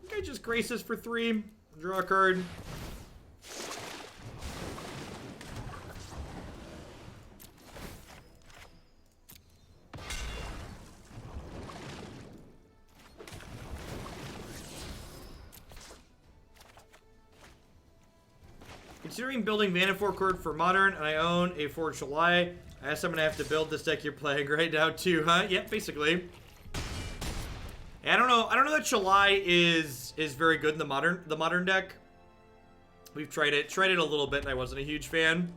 Okay, just Krasis for 3. Draw a card. Considering building Vannifar cord for modern, and I own a Forge Shalai, I guess I'm gonna have to build this deck you're playing right now too, huh? Yep, basically. Yeah, I don't know that Shalai is very good in the modern deck. We've tried it a little bit, and I wasn't a huge fan.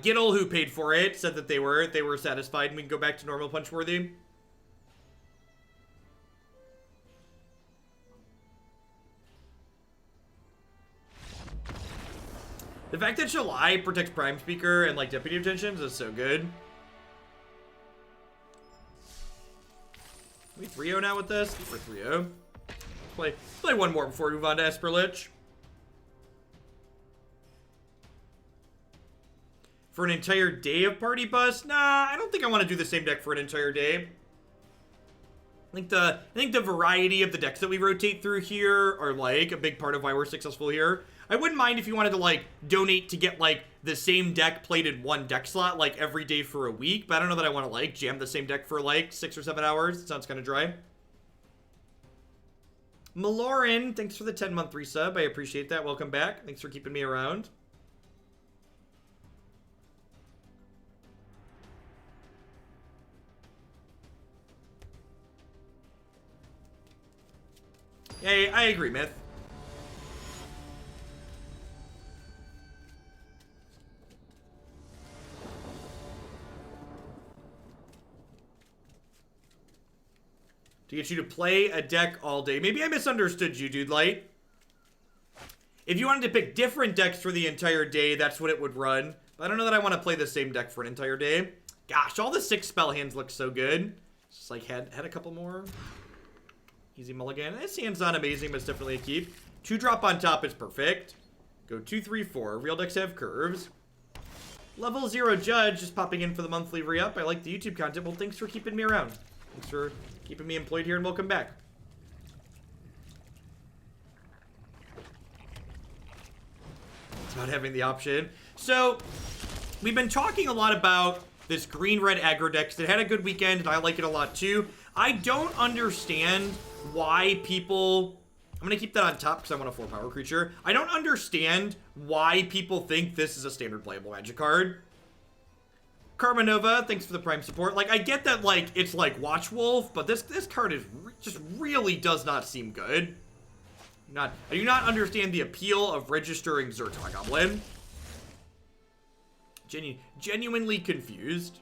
Giddle, who paid for it, said that they were satisfied, and we can go back to normal Punchworthy. The fact that Shalai protects Prime Speaker and Deputy of Detention is so good. We 3-0 now with this? We're 3-0. Play one more before we move on to Esper Lich. For an entire day of Party Bus? Nah, I don't think I want to do the same deck for an entire day. I think the variety of the decks that we rotate through here are a big part of why we're successful here. I wouldn't mind if you wanted to donate to get the same deck played in one deck slot every day for a week, but I don't know that I want to jam the same deck for 6 or 7 hours. It sounds kind of dry. Maloran, thanks for the 10-month resub. I appreciate that. Welcome back. Thanks for keeping me around. Hey, I agree, Myth. To get you to play a deck all day. Maybe I misunderstood you, dude. Light. If you wanted to pick different decks for the entire day, that's what it would run. But I don't know that I want to play the same deck for an entire day. Gosh, all the 6 spell hands look so good. Just had a couple more. Easy mulligan. This hand's not amazing, but it's definitely a keep. 2-drop on top is perfect. Go 2, 3, 4. Real decks have curves. Level 0 Judge just popping in for the monthly re-up. I like the YouTube content. Well, thanks for keeping me around. keeping me employed here, and welcome back. It's about having the option. So, we've been talking a lot about this green-red aggro deck. It had a good weekend, and I like it a lot too. I don't understand why people... I'm going to keep that on top because I want a 4-power creature. I don't understand why people think this is a standard playable Magic card. Karma Nova, thanks for the Prime support. Like, I get that, like, it's like Watch Wolf, but this card is just really does not seem good. I do not understand the appeal of registering Zerta Goblin. Genuinely confused.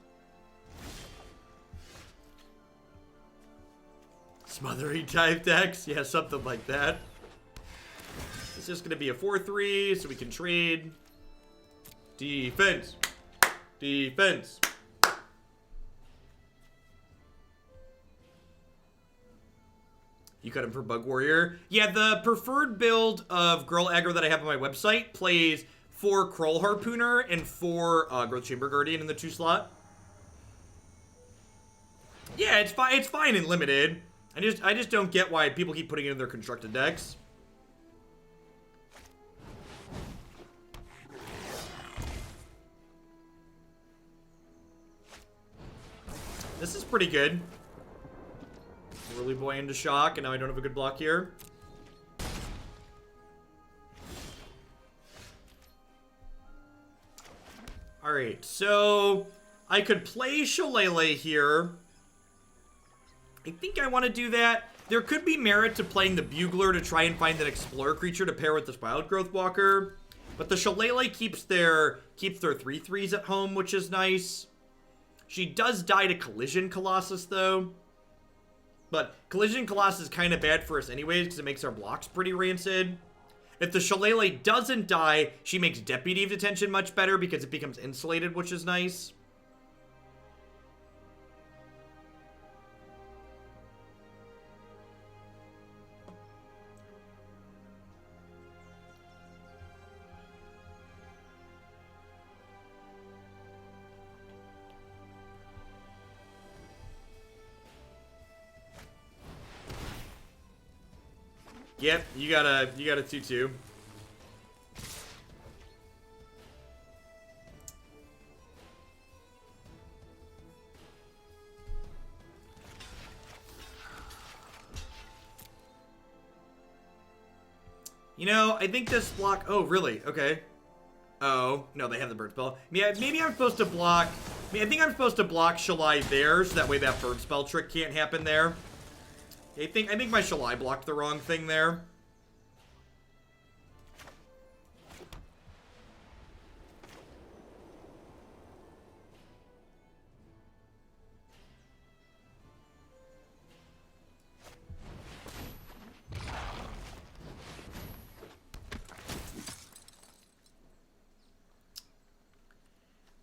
Smothering type decks? Yeah, something like that. It's just gonna be a 4-3, so we can trade. Defense. Defense. You cut him for Bug Warrior. Yeah, the preferred build of Girl Aggro that I have on my website plays 4 Kroll Harpooner and 4 Growth Chamber Guardian in the 2 slot. Yeah, it's fine. It's fine in limited. I just don't get why people keep putting it in their constructed decks. This is pretty good. Whirly Boy into shock, and now I don't have a good block here. Alright, so I could play Shalai here. I think I want to do that. There could be merit to playing the Bugler to try and find an Explorer creature to pair with this Wildgrowth Walker. But the Shalai keeps their 3/3s at home, which is nice. She does die to Collision Colossus, though. But Collision Colossus is kind of bad for us anyways, because it makes our blocks pretty rancid. If the Shalai doesn't die, she makes Deputy of Detention much better, because it becomes insulated, which is nice. Yep, you got a 2/2. You know, I think this block... Oh, really? Okay. Oh, no, they have the bird spell. Yeah, maybe I'm supposed to block... I think I'm supposed to block Shalai there, so that way that bird spell trick can't happen there. I think my Shalai blocked the wrong thing there.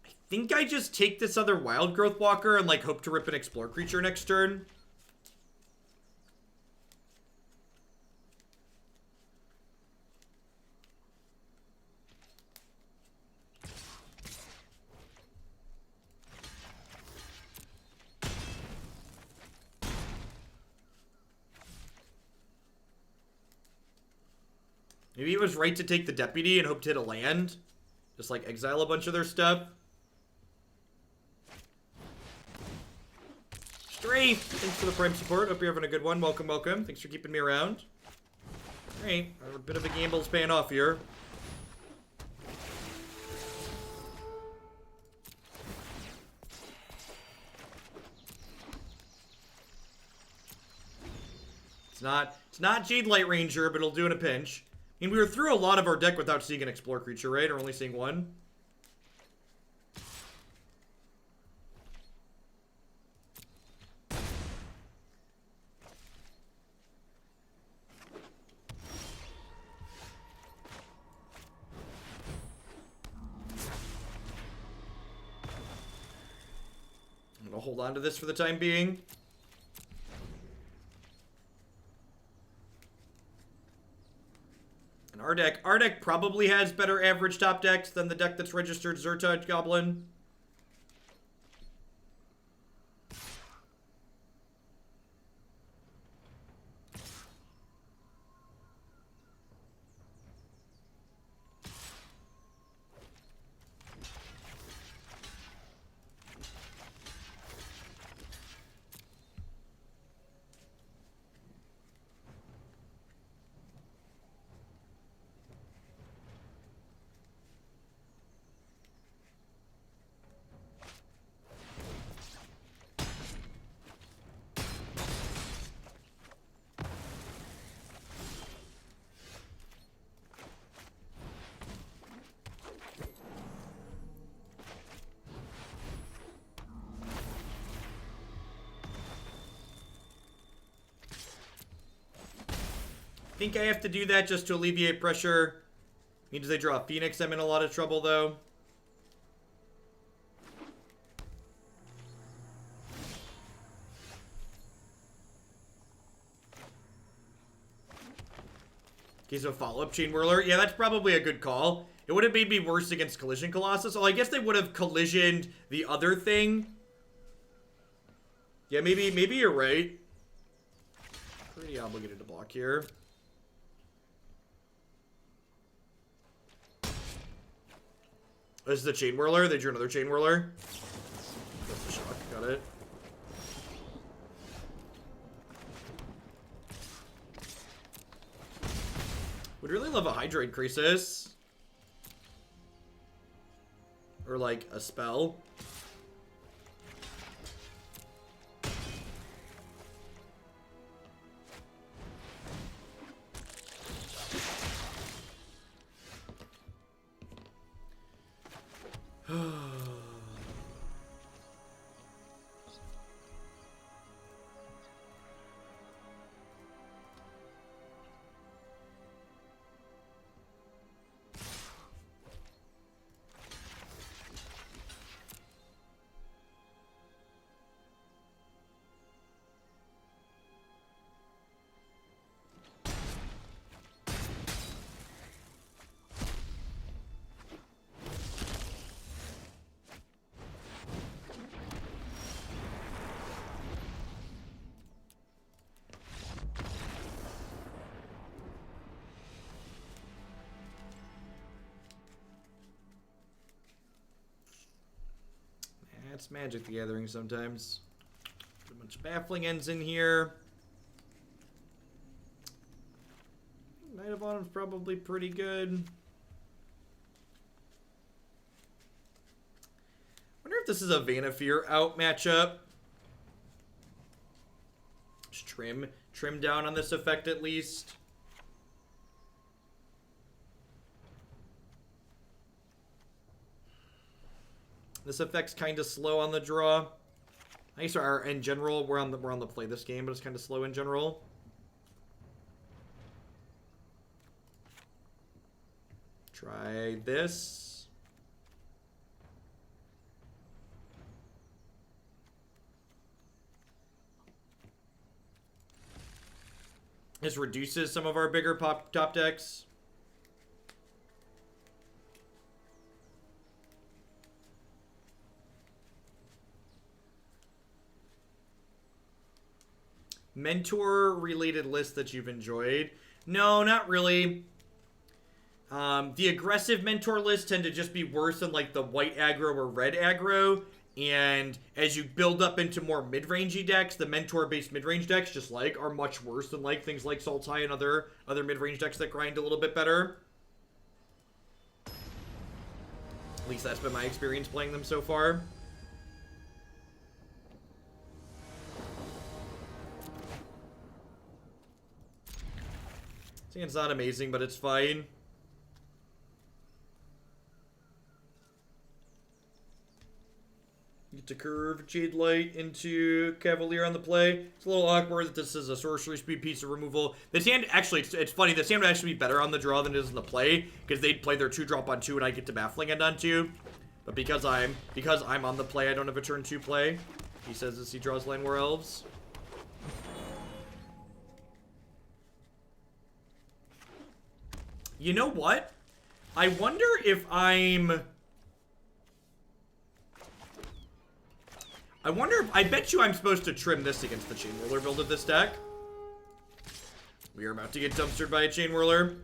I think I just take this other Wildgrowth Walker and like hope to rip an Explore creature next turn. Maybe it was right to take the Deputy and hope to hit a land. Just, like, exile a bunch of their stuff. Strafe! Thanks for the Prime support. Hope you're having a good one. Welcome, welcome. Thanks for keeping me around. Alright, a bit of a gamble's paying off here. It's not Jadelight Ranger, but it'll do in a pinch. I mean, we were through a lot of our deck without seeing an Explore creature, right? Or only seeing one. I'm gonna hold on to this for the time being. Our deck probably has better average top decks than the deck that's registered Zerta Goblin. think I have to do that just to alleviate pressure. Means they draw a Phoenix, I'm in a lot of trouble, though. Okay, so follow-up Chain Whirler. Yeah, that's probably a good call. It would have made me worse against Collision Colossus. Oh, I guess they would have collisioned the other thing. Yeah, maybe you're right. Pretty obligated to block here. This is the Chain Whirler. They drew another Chain Whirler. That's the shock. Got it. Would really love a Hydroid Krasis. Or like a spell. It's Magic the Gathering sometimes. Put a bunch of Baffling Ends in here. Knight of Autumn's probably pretty good. Wonder if this is a Vannifar out matchup. Just trim down on this effect at least. This effect's kind of slow on the draw. I guess in general we're on the play this game, but it's kind of slow in general. Try this. This reduces some of our bigger top decks. Mentor-related list that you've enjoyed? No, not really. The aggressive mentor lists tend to just be worse than like the white aggro or red aggro. And as you build up into more mid-rangey decks, the mentor-based mid-range decks just like are much worse than like things like Sultai and other mid-range decks that grind a little bit better. At least that's been my experience playing them so far. I think it's not amazing, but it's fine. Get to curve Jadelight into Cavalier on the play. It's a little awkward that this is a sorcery speed piece of removal. This hand, actually, it's funny. This hand would actually be better on the draw than it is in the play, because they'd play their 2-drop on 2 and I get to Baffling End on 2. But because I'm on the play, I don't have a turn 2 play. He says as he draws Llanowar Elves. You know what? I wonder if I bet you I'm supposed to trim this against the Chain Whirler build of this deck. We are about to get dumpstered by a Chain Whirler.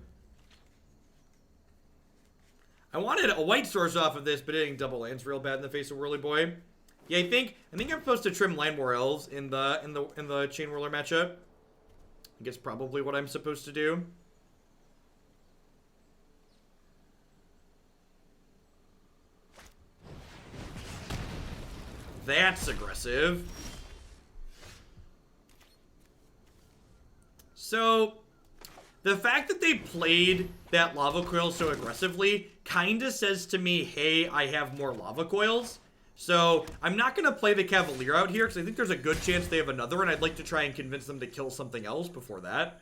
I wanted a white source off of this, but hitting double lands real bad in the face of Whirly Boy. Yeah, I think I'm supposed to trim Llanowar Elves in the Chain Whirler matchup. I think it's probably what I'm supposed to do. That's aggressive. So, the fact that they played that Lava Coil so aggressively kind of says to me, hey, I have more Lava Coils. So, I'm not going to play the Cavalier out here because I think there's a good chance they have another, and I'd like to try and convince them to kill something else before that.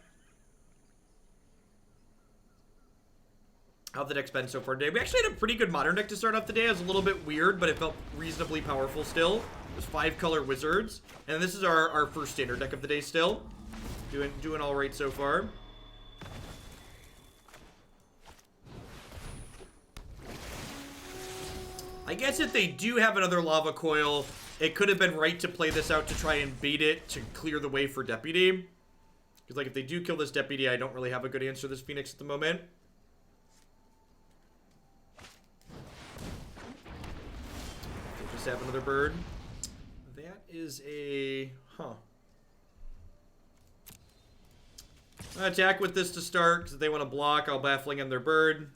How the deck's been so far today. We actually had a pretty good modern deck to start off the day. It was a little bit weird, but it felt reasonably powerful still. It was 5-color wizards. And this is our first standard deck of the day still. Doing all right so far. I guess if they do have another lava coil, it could have been right to play this out to try and bait it to clear the way for Deputy. Because, like, if they do kill this Deputy, I don't really have a good answer to this Phoenix at the moment. They just have another bird. That is a... Huh. I'll attack with this to start, because if they want to block, I'll Baffling End their bird.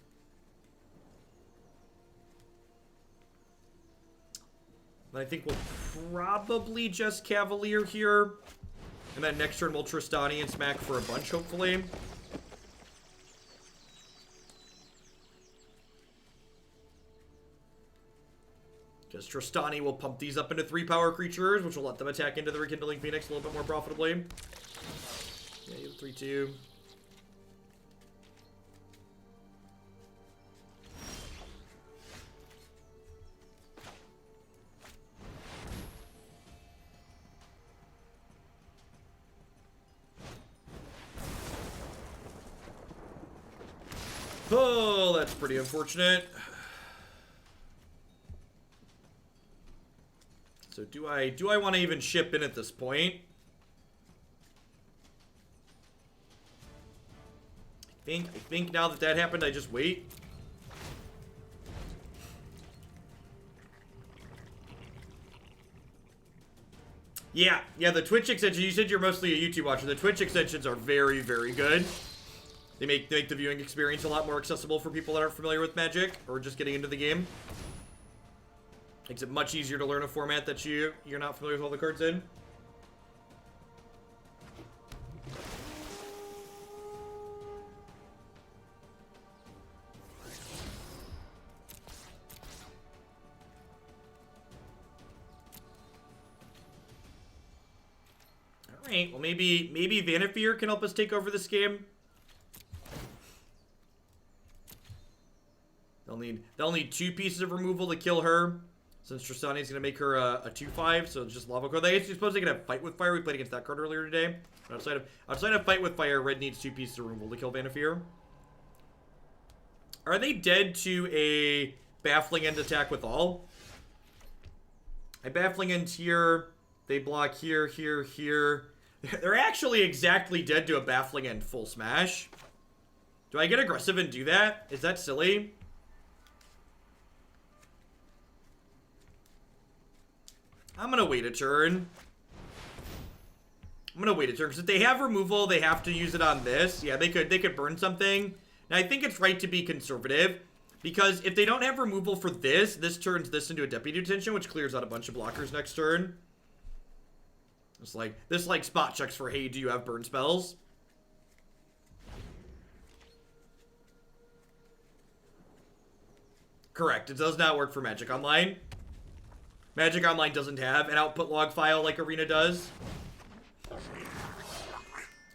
I think we'll probably just Cavalier here. And then next turn we'll Tristani and smack for a bunch, hopefully. Because Tristani will pump these up into 3-power creatures, which will let them attack into the Rekindling Phoenix a little bit more profitably. Yeah, you have 3-2. Oh, that's pretty unfortunate. So do I want to even ship in at this point? I think now that happened, I just wait. Yeah, the Twitch extension, you said you're mostly a YouTube watcher. The Twitch extensions are very, very good. They make the viewing experience a lot more accessible for people that aren't familiar with Magic or just getting into the game. Makes it much easier to learn a format that you're not familiar with all the cards in. All right, well maybe Vannifar can help us take over this game. They'll need 2 pieces of removal to kill her, since Tristani is going to make her a 2/5, so it's just lava core. I suppose they can have Fight with Fire. We played against that card earlier today. But outside of Fight with Fire, red needs 2 pieces of removal to kill Vannifar. Are they dead to a Baffling End attack with all? I Baffling End here. They block here, here, here. They're actually exactly dead to a Baffling End full smash. Do I get aggressive and do that? Is that silly? I'm gonna wait a turn. Because if they have removal, they have to use it on this. Yeah, they could burn something. Now, I think it's right to be conservative. Because if they don't have removal for this turns this into a Deputy of Detention, which clears out a bunch of blockers next turn. This like spot checks for, hey, do you have burn spells? Correct. It does not work for Magic Online. Magic Online doesn't have an output log file like Arena does.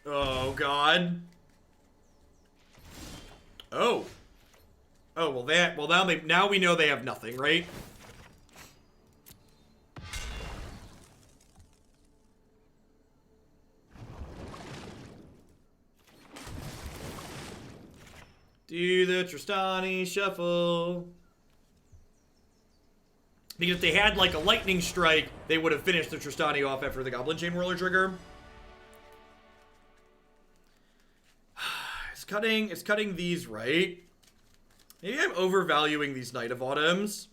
Oh, God. Oh. Oh, well, now we know they have nothing, right? Do the Tristani shuffle. Because if they had, like, a lightning strike, they would have finished the Tristani off after the Goblin Chain Whirler trigger. It's cutting these, right? Maybe I'm overvaluing these Knight of Autumns.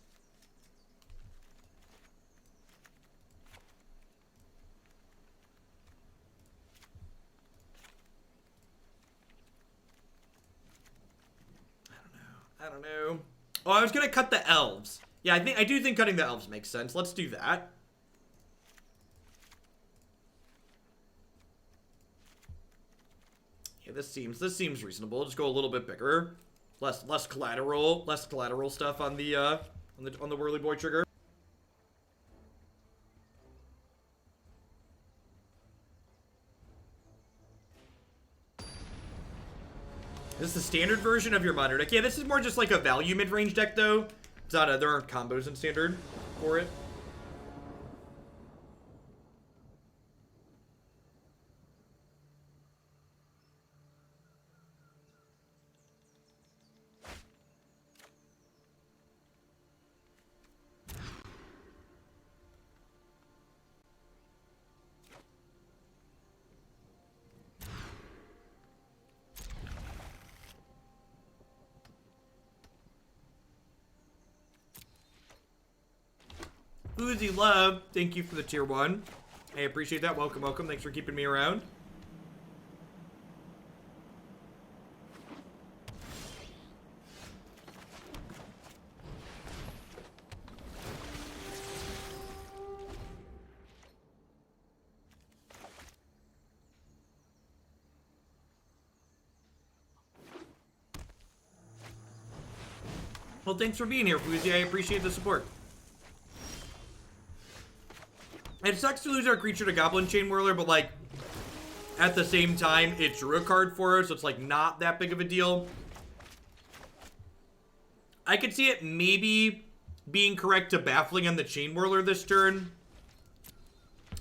I don't know. Oh, I was gonna cut the elves. Yeah, I do think cutting the elves makes sense. Let's do that. Yeah, this seems reasonable. Just go a little bit bigger. Less collateral stuff on the Whirly Boy trigger. This is standard version of your modern deck. Yeah, this is more just like a value mid-range deck, though. It's not there aren't combos in standard for it. Uzi Love, thank you for the tier 1. I appreciate that. Welcome, welcome. Thanks for keeping me around. Well, thanks for being here, Fuzi. I appreciate the support. It sucks to lose our creature to Goblin Chain Whirler, but, like, at the same time, it drew a card for us, so it's, like, not that big of a deal. I could see it maybe being correct to Baffling on the Chain Whirler this turn,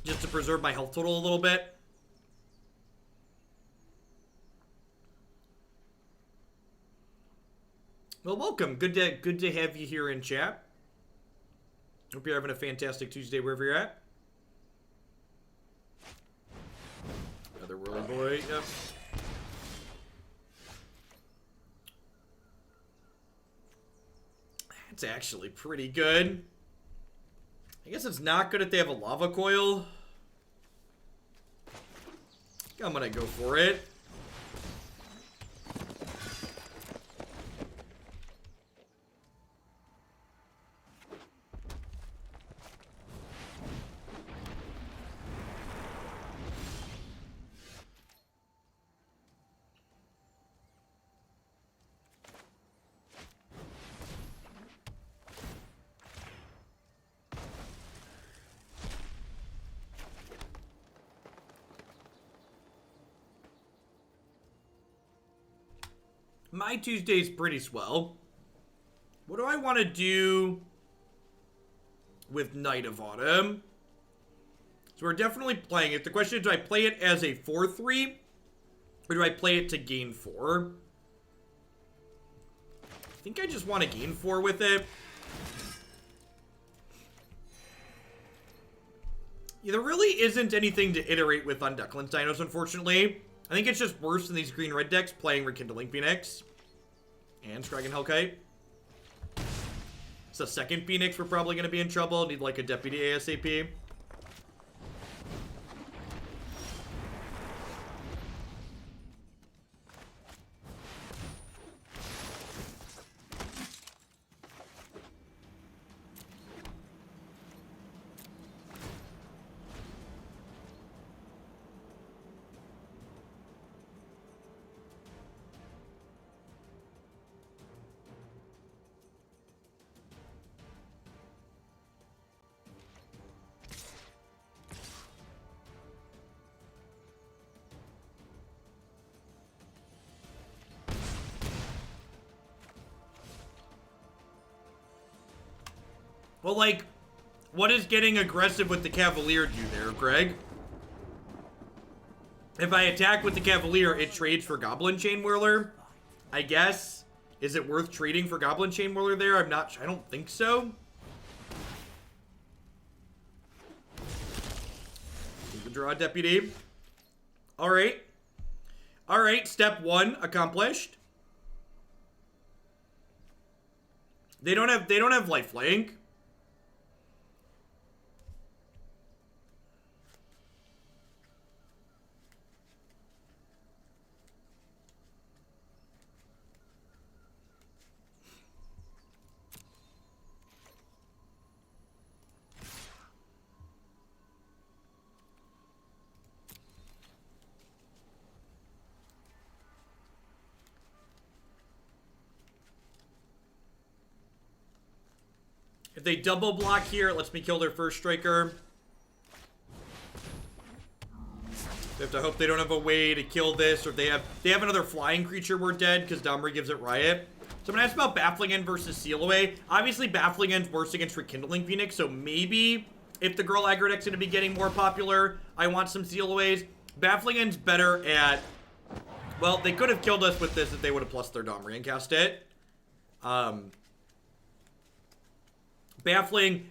just to preserve my health total a little bit. Well, welcome. Good to have you here in chat. Hope you're having a fantastic Tuesday wherever you're at. Another Whirly Boy, yep. That's actually pretty good. I guess it's not good if they have a Lava Coil. I'm gonna go for it. My Tuesday's pretty swell. What do I want to do with Knight of Autumn? So we're definitely playing it. The question is, do I play it as a 4/3? Or do I play it to gain 4? I think I just want to gain 4 with it. Yeah, there really isn't anything to iterate with on Declan's Dinos, unfortunately. I think it's just worse than these green-red decks playing Rekindling Phoenix. And Scraggin Hellkite. It's the second Phoenix, we're probably going to be in trouble. Need like a Deputy ASAP. Well, like, what does getting aggressive with the Cavalier do there, Greg? If I attack with the Cavalier, it trades for Goblin Chain Whirler, I guess. Is it worth trading for Goblin Chain Whirler there? I don't think so. You can draw a Deputy. Alright. Alright, step 1 accomplished. They don't have lifelink. If they double block here, it lets me kill their first striker. We have to hope they don't have a way to kill this, or if they have another flying creature, we're dead, because Dawnbringer gives it riot. So I'm gonna ask about Baffling End versus Seal Away. Obviously, Baffling End's worse against Rekindling Phoenix, so maybe if the girl aggro deck's gonna be getting more popular, I want some Seal Aways. Baffling End's better at... Well, they could have killed us with this if they would have plus their Dawnbringer and cast it. Baffling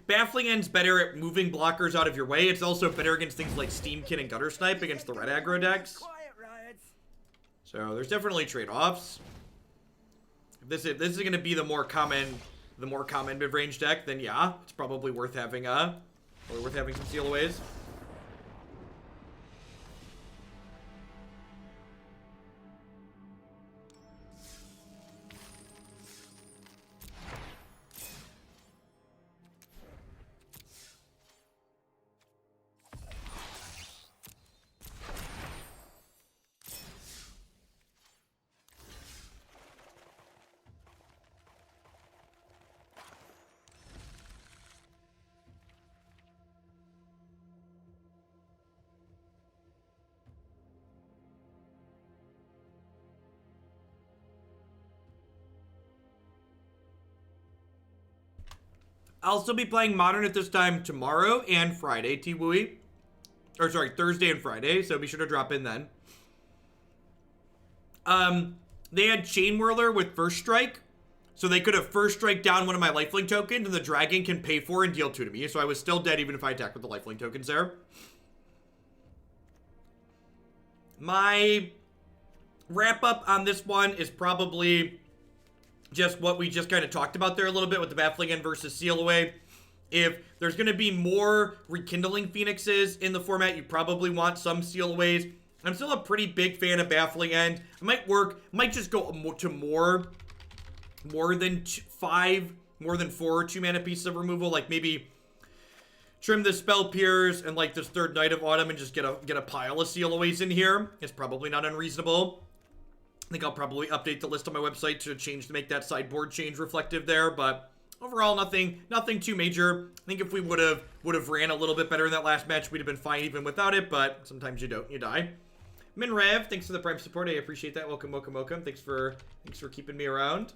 End's better at moving blockers out of your way. It's also better against things like Steamkin and Gutter Snipe against the red aggro decks. So there's definitely trade-offs. If this is going to be the more common mid-range deck, then yeah, it's probably worth having some Seal Aways. I'll still be playing Modern at this time tomorrow and Friday, T-Wooey. Or sorry, Thursday and Friday, so be sure to drop in then. They had Chain Whirler with First Strike, so they could have First Strike down one of my lifelink tokens, and the dragon can pay 4 and deal 2 to me, so I was still dead even if I attacked with the lifelink tokens there. My wrap-up on this one is probably just what we just kind of talked about there a little bit with the Baffling End versus Seal Away. If there's going to be more Rekindling Phoenixes in the format, you probably want some Seal Aways. I'm still a pretty big fan of Baffling End. It might just go to more than 4 2-mana pieces of removal. Like maybe trim the Spell Pierce and like this third Night of Autumn and just get a pile of Seal Aways in here. It's probably not unreasonable. I think I'll probably update the list on my website to make that sideboard change reflective there, but overall, nothing too major. I think if we would have ran a little bit better in that last match, we'd have been fine even without it, but sometimes you don't, you die. Minrev, thanks for the Prime support. I appreciate that. Welcome. Thanks for keeping me around.